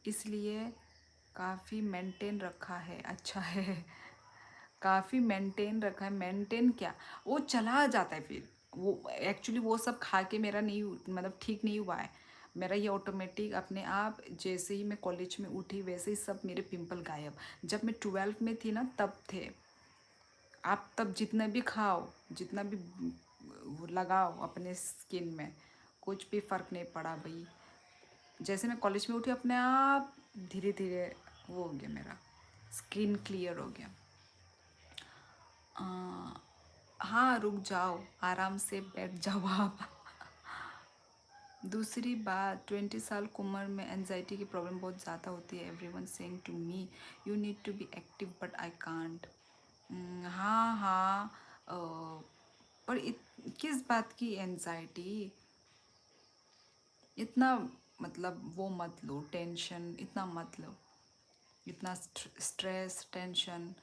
इसलिए काफ़ी मेंटेन रखा है, अच्छा है काफ़ी मेंटेन रखा है। मेंटेन क्या, वो चला जाता है फिर, वो एक्चुअली वो सब खा के मेरा नहीं मतलब ठीक नहीं हुआ है। मेरा ये ऑटोमेटिक अपने आप, जैसे ही मैं कॉलेज में उठी वैसे ही सब मेरे पिंपल गायब। जब मैं 12th में थी ना तब थे। आप तब जितना भी खाओ, जितना भी वो लगाओ अपने स्किन में, कुछ भी फ़र्क नहीं पड़ा भाई। जैसे मैं कॉलेज में उठी अपने आप धीरे धीरे वो हो गया, मेरा स्किन क्लियर हो गया। हाँ रुक जाओ, आराम से बैठ जाओ आप। दूसरी बात, 20 साल की उम्र में एनजाइटी की प्रॉब्लम बहुत ज़्यादा होती है। Everyone saying to me you need to be active but I can't. हाँ हाँ। अ, पर किस बात की एनजाइटी? इतना मतलब वो मत लो, टेंशन इतना मत लो, इतना स्ट्रेस टेंशन।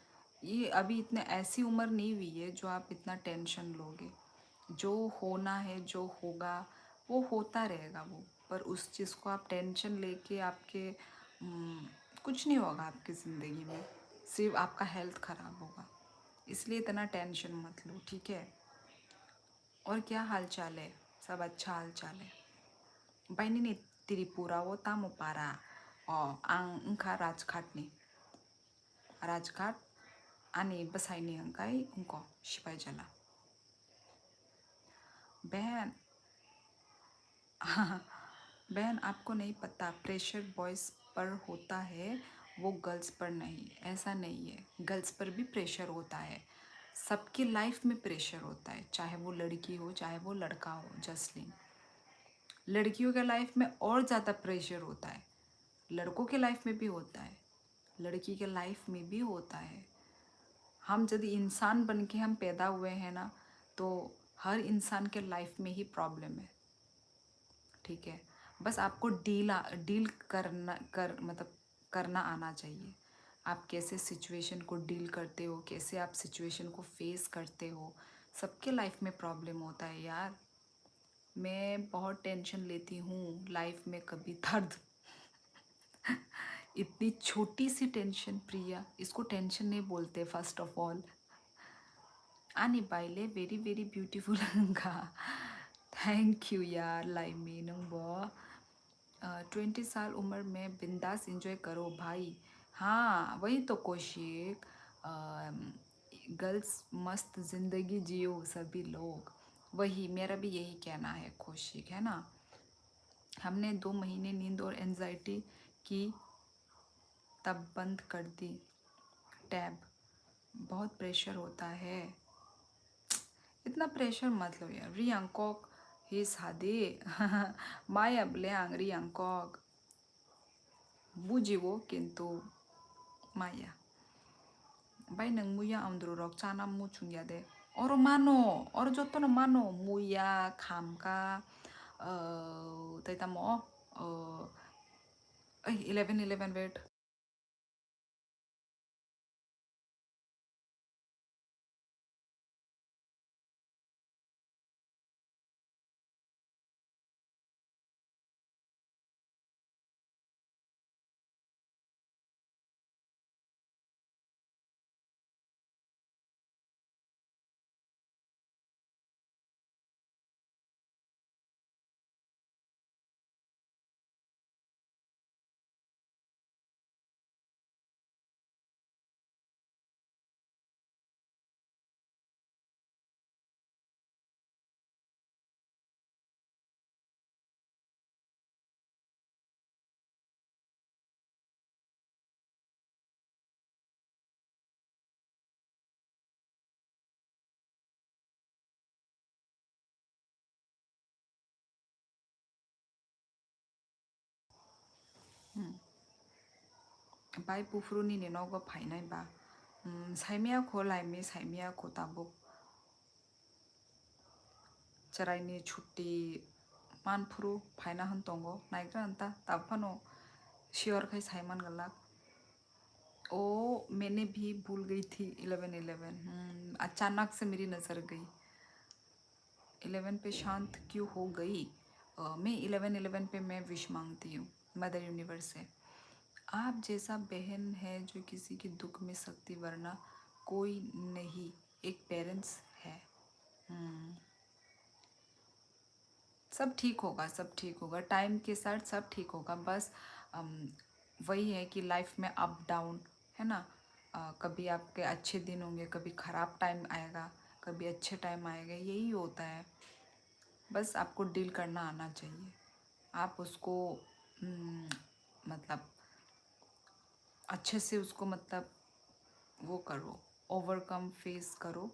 ये अभी इतने ऐसी उम्र नहीं हुई है जो आप इतना टेंशन लोगे। जो होना है जो होगा वो होता रहेगा वो। पर उस चीज़ को आप टेंशन लेके आपके कुछ नहीं होगा आपकी ज़िंदगी में, सिर्फ आपका हेल्थ ख़राब होगा। इसलिए इतना टेंशन मत लो, ठीक है। और क्या हाल चाल है? सब अच्छा हाल चाल है। बायनि नि त्रिपुरा वो तामो पारा आं उनका राजघाट आनी बसाइनी अंकाई उनको सिपाही जला। बहन बहन आपको नहीं पता, प्रेशर बॉयज़ पर होता है, वो गर्ल्स पर नहीं। ऐसा नहीं है, गर्ल्स पर भी प्रेशर होता है। सबकी लाइफ में प्रेशर होता है, चाहे वो लड़की हो चाहे वो लड़का हो। जसलीन, लड़कियों के लाइफ में और ज़्यादा प्रेशर होता है, लड़कों के लाइफ में भी होता है, लड़की के लाइफ में भी होता है। हम यदि इंसान बन के हम पैदा हुए हैं ना, तो हर इंसान के लाइफ में ही प्रॉब्लम है, ठीक है। बस आपको डील मतलब करना आना चाहिए। आप कैसे सिचुएशन को डील करते हो, कैसे आप सिचुएशन को फेस करते हो। सबके लाइफ में प्रॉब्लम होता है यार। मैं बहुत टेंशन लेती हूँ लाइफ में, कभी दर्द इतनी छोटी सी टेंशन प्रिया, इसको टेंशन नहीं बोलते फर्स्ट ऑफ ऑल। आनी बाइले वेरी वेरी ब्यूटीफुल का थैंक यू यार लाइमी नंबो। 20 साल उम्र में बिंदास इंजॉय करो भाई। हाँ वही तो कौशिक, गर्ल्स मस्त ज़िंदगी जियो सभी लोग। वही मेरा भी यही कहना है कौशिक, है ना। हमने 2 महीने नींद और एनजाइटी की, तब बंद कर दी टैब। बहुत प्रेशर होता है, इतना प्रेशर मत लो यार। रियांकोक ही सादे माया ब्लैंग रियांकोक बुझिवो किंतु माया बाई नंग मुया अंद्रो रक चाना मु चुंग्या दे और मानो और जो तो न मानो मुया खामका तैता मो 11 वेट। बाई पुफ्रुनी ने नौगो फाइनाय बा साइमिया खो लाइमी साइमिया खो ताबुक चराइनी छुट्टी मानफ्रु फाइना हन तंगो नाइग्रा अंता ताबफानो श्योर खाई साइमान गलाक। ओ मैंने भी भूल गई थी 11 अचानक से मेरी नज़र गई 11 पे। शांत क्यों हो गई? मैं 11 पे मैं विश मांगती हूँ मदर यूनिवर्स से। आप जैसा बहन है जो किसी की दुख में सकती, वरना कोई नहीं, एक पेरेंट्स है। सब ठीक होगा, सब ठीक होगा, टाइम के साथ सब ठीक होगा। बस वही है कि लाइफ में अप डाउन है ना। कभी आपके अच्छे दिन होंगे, कभी ख़राब टाइम आएगा, कभी अच्छे टाइम आएगा, यही होता है। बस आपको डील करना आना चाहिए। आप उसको मतलब अच्छे से उसको मतलब वो करो, ओवरकम फेस करो,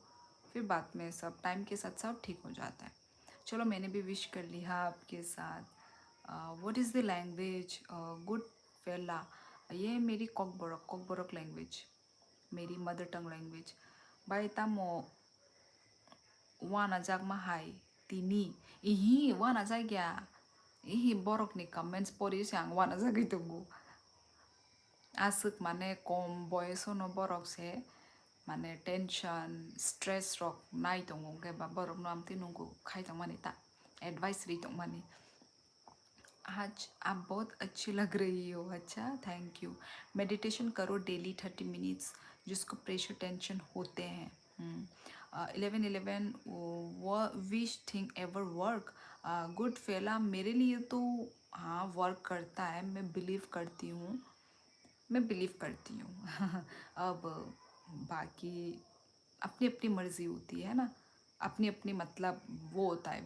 फिर बाद में सब टाइम के साथ सब ठीक हो जाता है। चलो मैंने भी विश कर लिया आपके साथ। What is the language good फेला, ये मेरी कॉकबोरक लैंग्वेज, मेरी मदर टंग लैंग्वेज। बाय तामो वाना जाग माहाय तिनी इही वाना जायगा इही borokni comments पढियोसो आं वाना जागै tunggu asuk mane kom boyosono borok se mane tension stress rok nai tongo keba borok no amti nunggu khai tongmani ta advice ri tongmani। आज आप बहुत अच्छी लग रही हो। अच्छा, थैंक यू। मेडिटेशन करो डेली 30 मिनट्स, जिसको प्रेशर टेंशन होते हैं। 11 which thing ever work, good फेला, मेरे लिए तो हाँ वर्क करता है, मैं बिलीव करती हूँ, मैं बिलीव करती हूँ। अब बाकी अपनी अपनी मर्ज़ी होती है ना, अपनी अपनी मतलब वो होता है,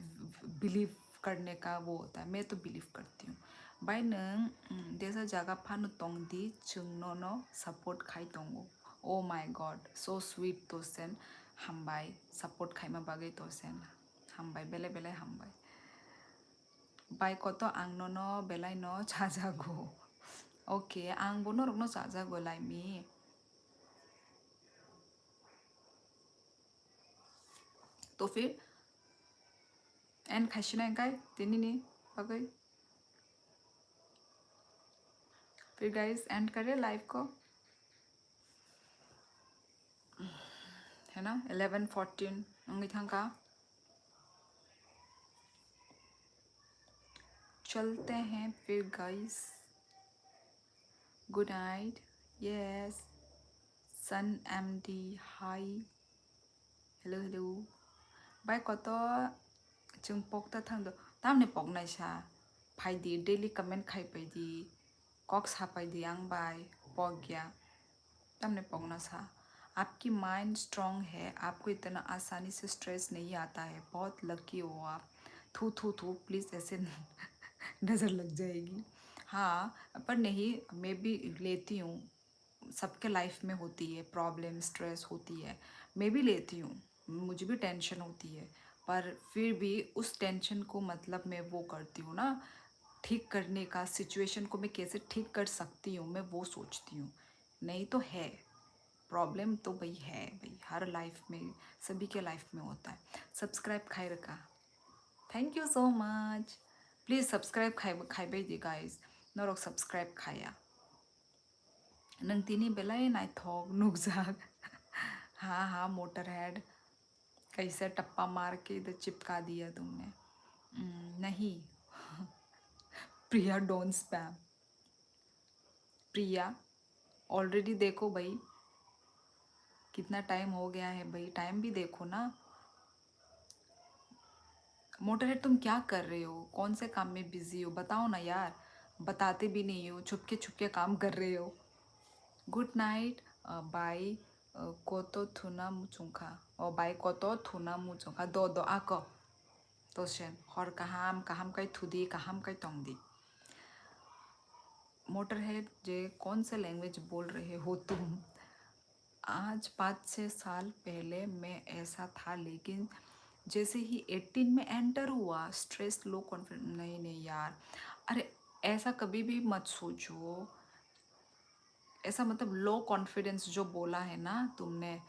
बिलीव करने का वो होता है। मैं तो बिलीव करती हूँ। बाय नों देसा जागा फानु तोंगदी चुंगनो सपोर्ट खाई तोंगो। Oh my god, so sweet तोसेन हामबाय सपोर्ट खाइमा बागै तोसेन हामबाय बेले बेले हामबाय। बाय कतो आंनो बेलाय न जाजागो। ओके, आं बोनो रकनो जाजागो लाइमी। तो फिर एन खाइसिना गाय दिनैनि बागै, फिर गाइस एंड करें लाइव को, है ना। 11:14 नंगी थांका, चलते हैं फिर गाइस। Good night. यस, सन एमडी हाई, हेलो हेलो। बाय कतो जों पकता थांदो तामने पकनाय सा फाइदी डेली कमेंट खाई पाइदी कक सापाइदी आं बाय पक गया तामने पकना सा। आपकी माइंड स्ट्रॉन्ग है, आपको इतना आसानी से स्ट्रेस नहीं आता है, बहुत लकी हो आप। थू थू थू प्लीज़ ऐसे नज़र लग जाएगी। हाँ, पर नहीं, मैं भी लेती हूँ, सबके लाइफ में होती है प्रॉब्लम, स्ट्रेस होती है, मैं भी लेती हूँ, मुझे भी टेंशन होती है, पर फिर भी उस टेंशन को मतलब मैं वो करती हूँ ना, ठीक करने का, सिचुएशन को मैं कैसे ठीक कर सकती हूँ मैं वो सोचती हूँ। नहीं तो है प्रॉब्लम तो भाई है भाई, हर लाइफ में, सभी के लाइफ में होता है। सब्सक्राइब खाई रखा, thank you so much. Please subscribe खाई दी गाइस, नरक सब्सक्राइब खाया नंतिनी बेलाय नाइथक नुकजाक। हाँ हाँ, मोटर हेड कैसे टप्पा मार के इधर चिपका दिया तुमने। नहीं। प्रिया डोंट स्पैम। प्रिया ऑलरेडी देखो भाई कितना टाइम हो गया है भाई, टाइम भी देखो ना। मोटरहेड तुम क्या कर रहे हो, कौन से काम में बिजी हो, बताओ ना यार, बताते भी नहीं हो, छुप के काम कर रहे हो। Good night. बाय कोतो थुना मुचुंखा और बाय कोतो थुना मुचुंखा दो दो आको तोशन हर कहाम कई थुदी कहाम कई तोंगदी। मोटरहेड जे कौन से लैंग्वेज बोल रहे हो तुम। आज 5-6 साल पहले मैं ऐसा था, लेकिन जैसे ही 18 में एंटर हुआ स्ट्रेस लो कॉन्फिडेंस, नहीं नहीं यार, अरे ऐसा कभी भी मत सोचो, ऐसा मतलब लो कॉन्फिडेंस जो बोला है ना तुमने,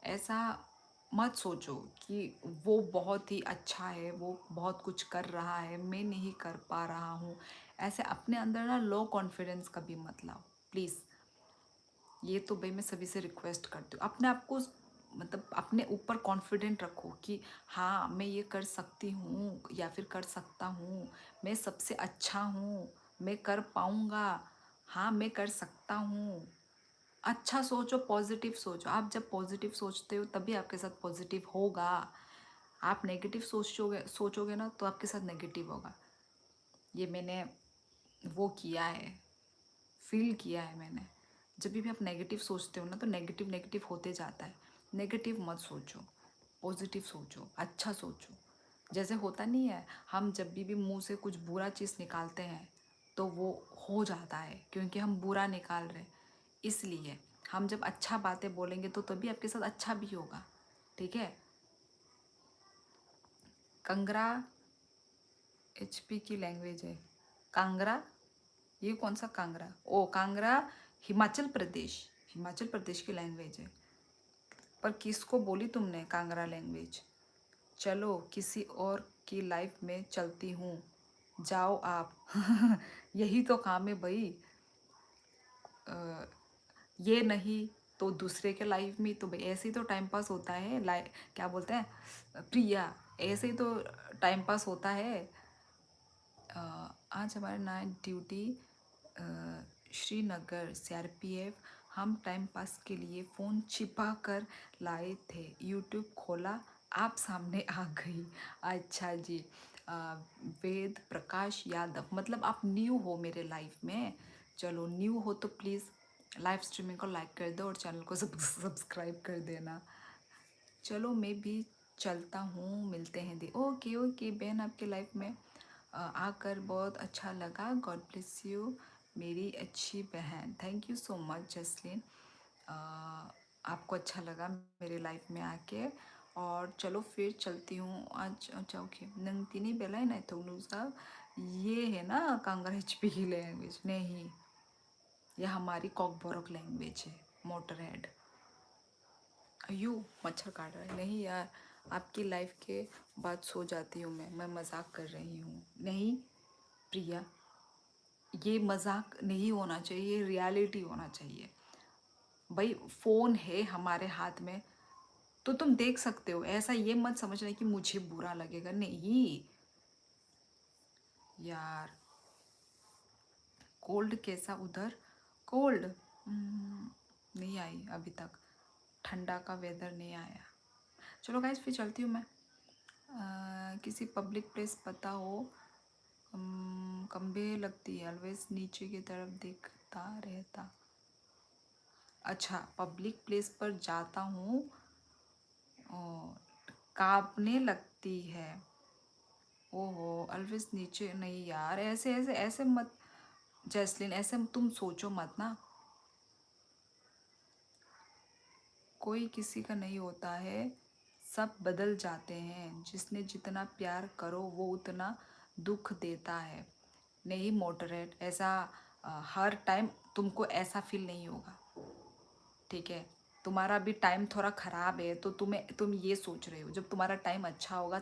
ऐसा मत सोचो कि वो बहुत ही अच्छा है, वो बहुत कुछ कर रहा है, मैं नहीं कर पा रहा हूँ, ऐसे अपने अंदर ना लो कॉन्फिडेंस कभी मत लाओ प्लीज़। ये तो भाई मैं सभी से रिक्वेस्ट करती हूँ, अपने आप को मतलब अपने ऊपर कॉन्फिडेंट रखो कि हाँ मैं ये कर सकती हूँ या फिर कर सकता हूँ, मैं सबसे अच्छा हूँ, मैं कर पाऊँगा, हाँ मैं कर सकता हूँ। अच्छा सोचो, पॉजिटिव सोचो, आप जब पॉजिटिव सोचते हो तभी आपके साथ पॉजिटिव होगा। आप नेगेटिव सोचोगे ना तो आपके साथ नेगेटिव होगा। ये मैंने वो किया है, फील किया है मैंने। जब भी आप नेगेटिव सोचते हो ना तो नेगेटिव नेगेटिव होते जाता है। नेगेटिव मत सोचो, पॉजिटिव सोचो, अच्छा सोचो। जैसे होता नहीं है, हम जब भी मुंह से कुछ बुरा चीज़ निकालते हैं तो वो हो जाता है, क्योंकि हम बुरा निकाल रहे हैं। इसलिए हम जब अच्छा बातें बोलेंगे तो तभी आपके साथ अच्छा भी होगा, ठीक है। कंगरा एचपी की लैंग्वेज है। कांगड़ा, ये कौन सा कांगड़ा? ओ कांगड़ा हिमाचल प्रदेश, हिमाचल प्रदेश की लैंग्वेज है। पर किसको बोली तुमने कांगड़ा लैंग्वेज? चलो किसी और की लाइफ में चलती हूँ, जाओ आप। यही तो काम है भाई। ये नहीं तो दूसरे के लाइफ में, तो भाई ऐसे ही तो टाइम पास होता है। क्या बोलते हैं प्रिया, ऐसे ही तो टाइम पास होता है। आज हमारा नाइट ड्यूटी श्रीनगर सीआरपीएफ। हम टाइम पास के लिए फ़ोन छिपा कर लाए थे, यूट्यूब खोला, आप सामने आ गई। अच्छा जी। वेद प्रकाश यादव, मतलब आप न्यू हो मेरे लाइफ में। चलो न्यू हो तो प्लीज़ लाइव स्ट्रीमिंग को लाइक कर दो और चैनल को सब्सक्राइब कर देना। चलो मैं भी चलता हूँ, मिलते हैं दी। ओके ओके बहन, आपके लाइफ में आकर बहुत अच्छा लगा। गॉड ब्लेस यू मेरी अच्छी बहन। Thank you so much Jasleen. आपको अच्छा लगा मेरे लाइफ में आके। और चलो फिर चलती हूँ आज। अच्छा ओके, नंगतीनी बेलाई नहीं तो साहब, ये है ना कांगड़ा एचपी की लैंग्वेज? नहीं, ये हमारी कॉकबोरक लैंग्वेज है, मोटर हेड। अयो मच्छर काट रहा है। नहीं यार, आपकी लाइफ के बाद सो जाती हूँ मैं मजाक कर रही हूँ। नहीं प्रिया, ये मजाक नहीं होना चाहिए, ये रियलिटी होना चाहिए। भाई फ़ोन है हमारे हाथ में तो तुम देख सकते हो। ऐसा ये मत समझना कि मुझे बुरा लगेगा, नहीं यार। कोल्ड कैसा उधर? कोल्ड नहीं आई अभी तक, ठंडा का वेदर नहीं आया। चलो गाइस फिर चलती हूँ मैं। किसी पब्लिक प्लेस पता हो? कंबे लगती है, ऑलवेज नीचे की तरफ देखता रहता। अच्छा, पब्लिक प्लेस पर जाता हूँ कांपने लगती है। ओहो, ऑलवेज नीचे नहीं यार, ऐसे ऐसे ऐसे मत जैस्लिन, ऐसे तुम सोचो मत ना। कोई किसी का नहीं होता है, सब बदल जाते हैं। जिसने जितना प्यार करो वो उतना दुख देता है। नहीं मोटरेट, ऐसा हर टाइम तुमको ऐसा फील नहीं होगा, ठीक है। तुम्हारा भी टाइम थोड़ा ख़राब है तो तुम ये सोच रहे हो। जब तुम्हारा टाइम अच्छा होगा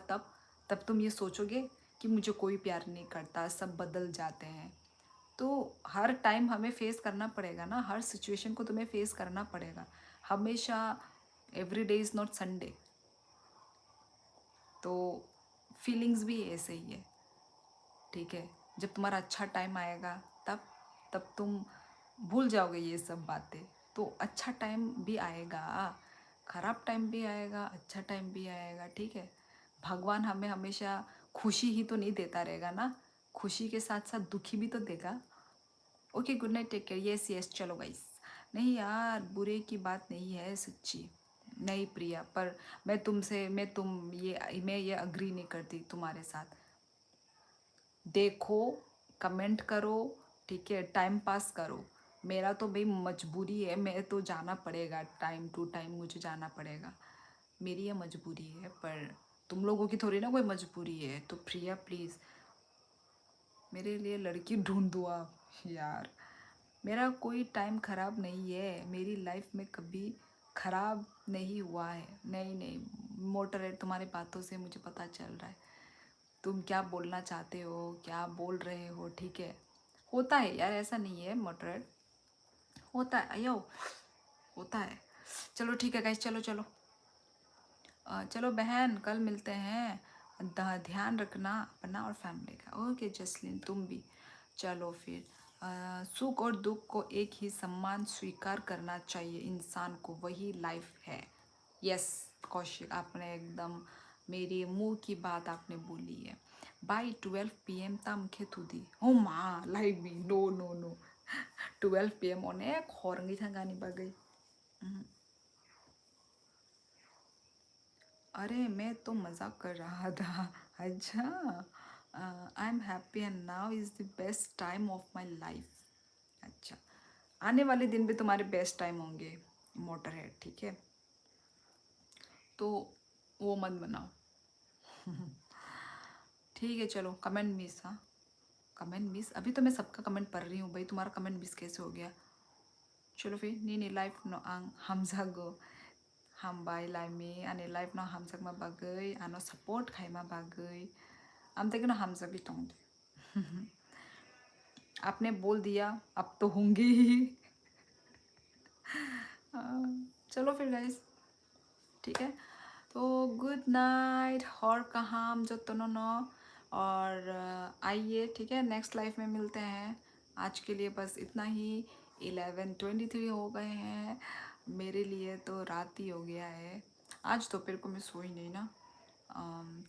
तब तुम ये सोचोगे कि मुझे कोई प्यार नहीं करता, सब बदल जाते हैं। तो हर टाइम हमें फेस करना पड़ेगा ना, हर सिचुएशन को तुम्हें फेस करना पड़ेगा हमेशा। Every day is not Sunday. तो फीलिंग्स भी ऐसे ही है, ठीक है। जब तुम्हारा अच्छा टाइम आएगा तब तब तुम भूल जाओगे ये सब बातें। तो अच्छा टाइम भी आएगा, ख़राब टाइम भी आएगा, अच्छा टाइम भी आएगा, ठीक है। भगवान हमें हमेशा खुशी ही तो नहीं देता रहेगा ना, खुशी के साथ साथ दुखी भी तो देगा। Okay good night, take care. Yes yes चलो गाइस। नहीं यार, बुरे की बात नहीं है सच्ची। नहीं प्रिया, पर मैं ये अग्री नहीं करती तुम्हारे साथ। देखो, कमेंट करो, ठीक है, टाइम पास करो। मेरा तो भाई मजबूरी है, मैं तो जाना पड़ेगा, टाइम टू टाइम मुझे जाना पड़ेगा। मेरी ये मजबूरी है, पर तुम लोगों की थोड़ी ना कोई मजबूरी है। तो प्रिया प्लीज़ मेरे लिए लड़की ढूंढ दो आप यार। मेरा कोई टाइम ख़राब नहीं है, मेरी लाइफ में कभी ख़राब नहीं हुआ है। नहीं नहीं मोटर है, तुम्हारी बातों से मुझे पता चल रहा है तुम क्या बोलना चाहते हो, क्या बोल रहे हो, ठीक है। होता है यार, ऐसा नहीं है मोटरेट, होता है अयो, होता है। चलो ठीक है गाइस, चलो चलो चलो बहन, कल मिलते हैं। ध्यान रखना अपना और फैमिली का। ओके जसलीन, तुम भी। चलो फिर सुख और दुख को एक ही समान स्वीकार करना चाहिए इंसान को, वही लाइफ है। यस कौशिक, आपने एकदम मेरे मुंह की बात आपने बोली है। बाय 12 PM tam खेतुदी ओ मा like me no no no 12 PM अनेक हरंगी थांगानी बागै अरे मैं तो मजाक कर रहा था। अच्छा I am happy and now is the best time of my life. अच्छा आने वाले दिन भी तुम्हारे बेस्ट टाइम होंगे मोटर हेड, ठीक है, तो वो मत बनाओ। ठीक है चलो कमेंट मिस, हाँ कमेंट मिस, अभी तो मैं सबका कमेंट पढ़ रही हूँ भाई, तुम्हारा कमेंट मिस कैसे हो गया। चलो फिर नी लाइफ नो आं हामजागो हामबाय लाइमी आने लाइफ नो हामजाग मा बागै आनो सपोर्ट खाइमा बागै आम तक ना हामजाग बितोंदे। आपने बोल दिया अब तो होंगे ही। चलो फिर गाइस ठीक है, तो गुड नाइट और कहाँ जो तो नो और आइए ठीक है, नेक्स्ट लाइफ में मिलते हैं। आज के लिए बस इतना ही। 11:23 हो गए हैं, मेरे लिए तो रात ही हो गया है। आज दोपहर को मैं सोई नहीं ना।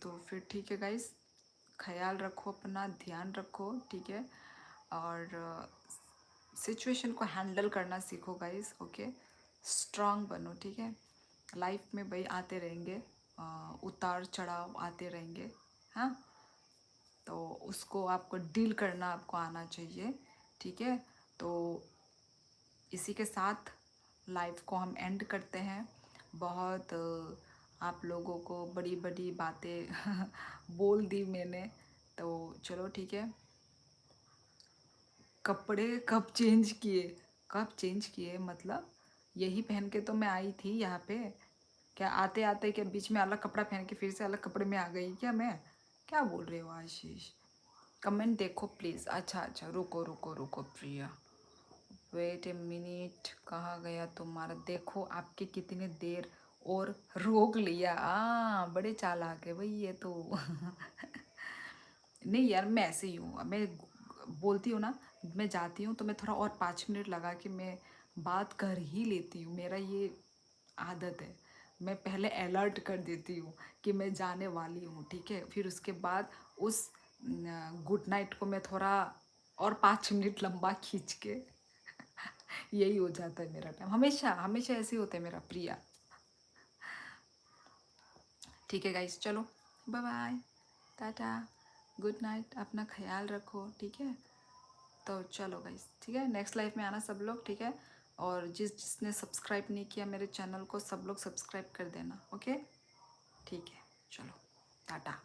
तो फिर ठीक है गाइस, ख्याल रखो अपना, ध्यान रखो ठीक है, और सिचुएशन को हैंडल करना सीखो गाइस। ओके स्ट्रांग बनो ठीक है। लाइफ में भाई आते रहेंगे, उतार चढ़ाव आते रहेंगे, हाँ, तो उसको आपको डील करना आपको आना चाहिए ठीक है। तो इसी के साथ लाइफ को हम एंड करते हैं। बहुत आप लोगों को बड़ी बड़ी बातें बोल दी मैंने, तो चलो ठीक है। कपड़े कब चेंज किए, कब चेंज किए मतलब यही पहन के तो मैं आई थी यहाँ पे। क्या आते आते क्या बीच में अलग कपड़ा पहन के फिर से अलग कपड़े में आ गई क्या मैं? क्या बोल रहे हो आशीष? कमेंट देखो प्लीज़। अच्छा अच्छा रुको रुको रुको प्रिया, वेट ए मिनट, कहाँ गया तुम्हारा? देखो आपके कितने देर और रोक लिया। बड़े चालाक है भाई ये तो। नहीं यार मैं ऐसे ही हूँ, मैं बोलती हूँ ना, मैं जाती हूँ तो मैं थोड़ा और 5 मिनट लगा के मैं बात कर ही लेती हूँ, मेरा ये आदत है। मैं पहले अलर्ट कर देती हूँ कि मैं जाने वाली हूँ ठीक है, फिर उसके बाद उस गुड नाइट को मैं थोड़ा और 5 मिनट लंबा खींच के यही हो जाता है मेरा टाइम, हमेशा हमेशा ऐसे ही होता है मेरा प्रिया। ठीक है गाइस चलो bye bye tata good night, अपना ख्याल रखो ठीक है। तो चलो गाइस ठीक है, नेक्स्ट लाइफ में आना सब लोग ठीक है, और जिसने सब्सक्राइब नहीं किया मेरे चैनल को सब लोग सब्सक्राइब कर देना ओके। ठीक है चलो टाटा।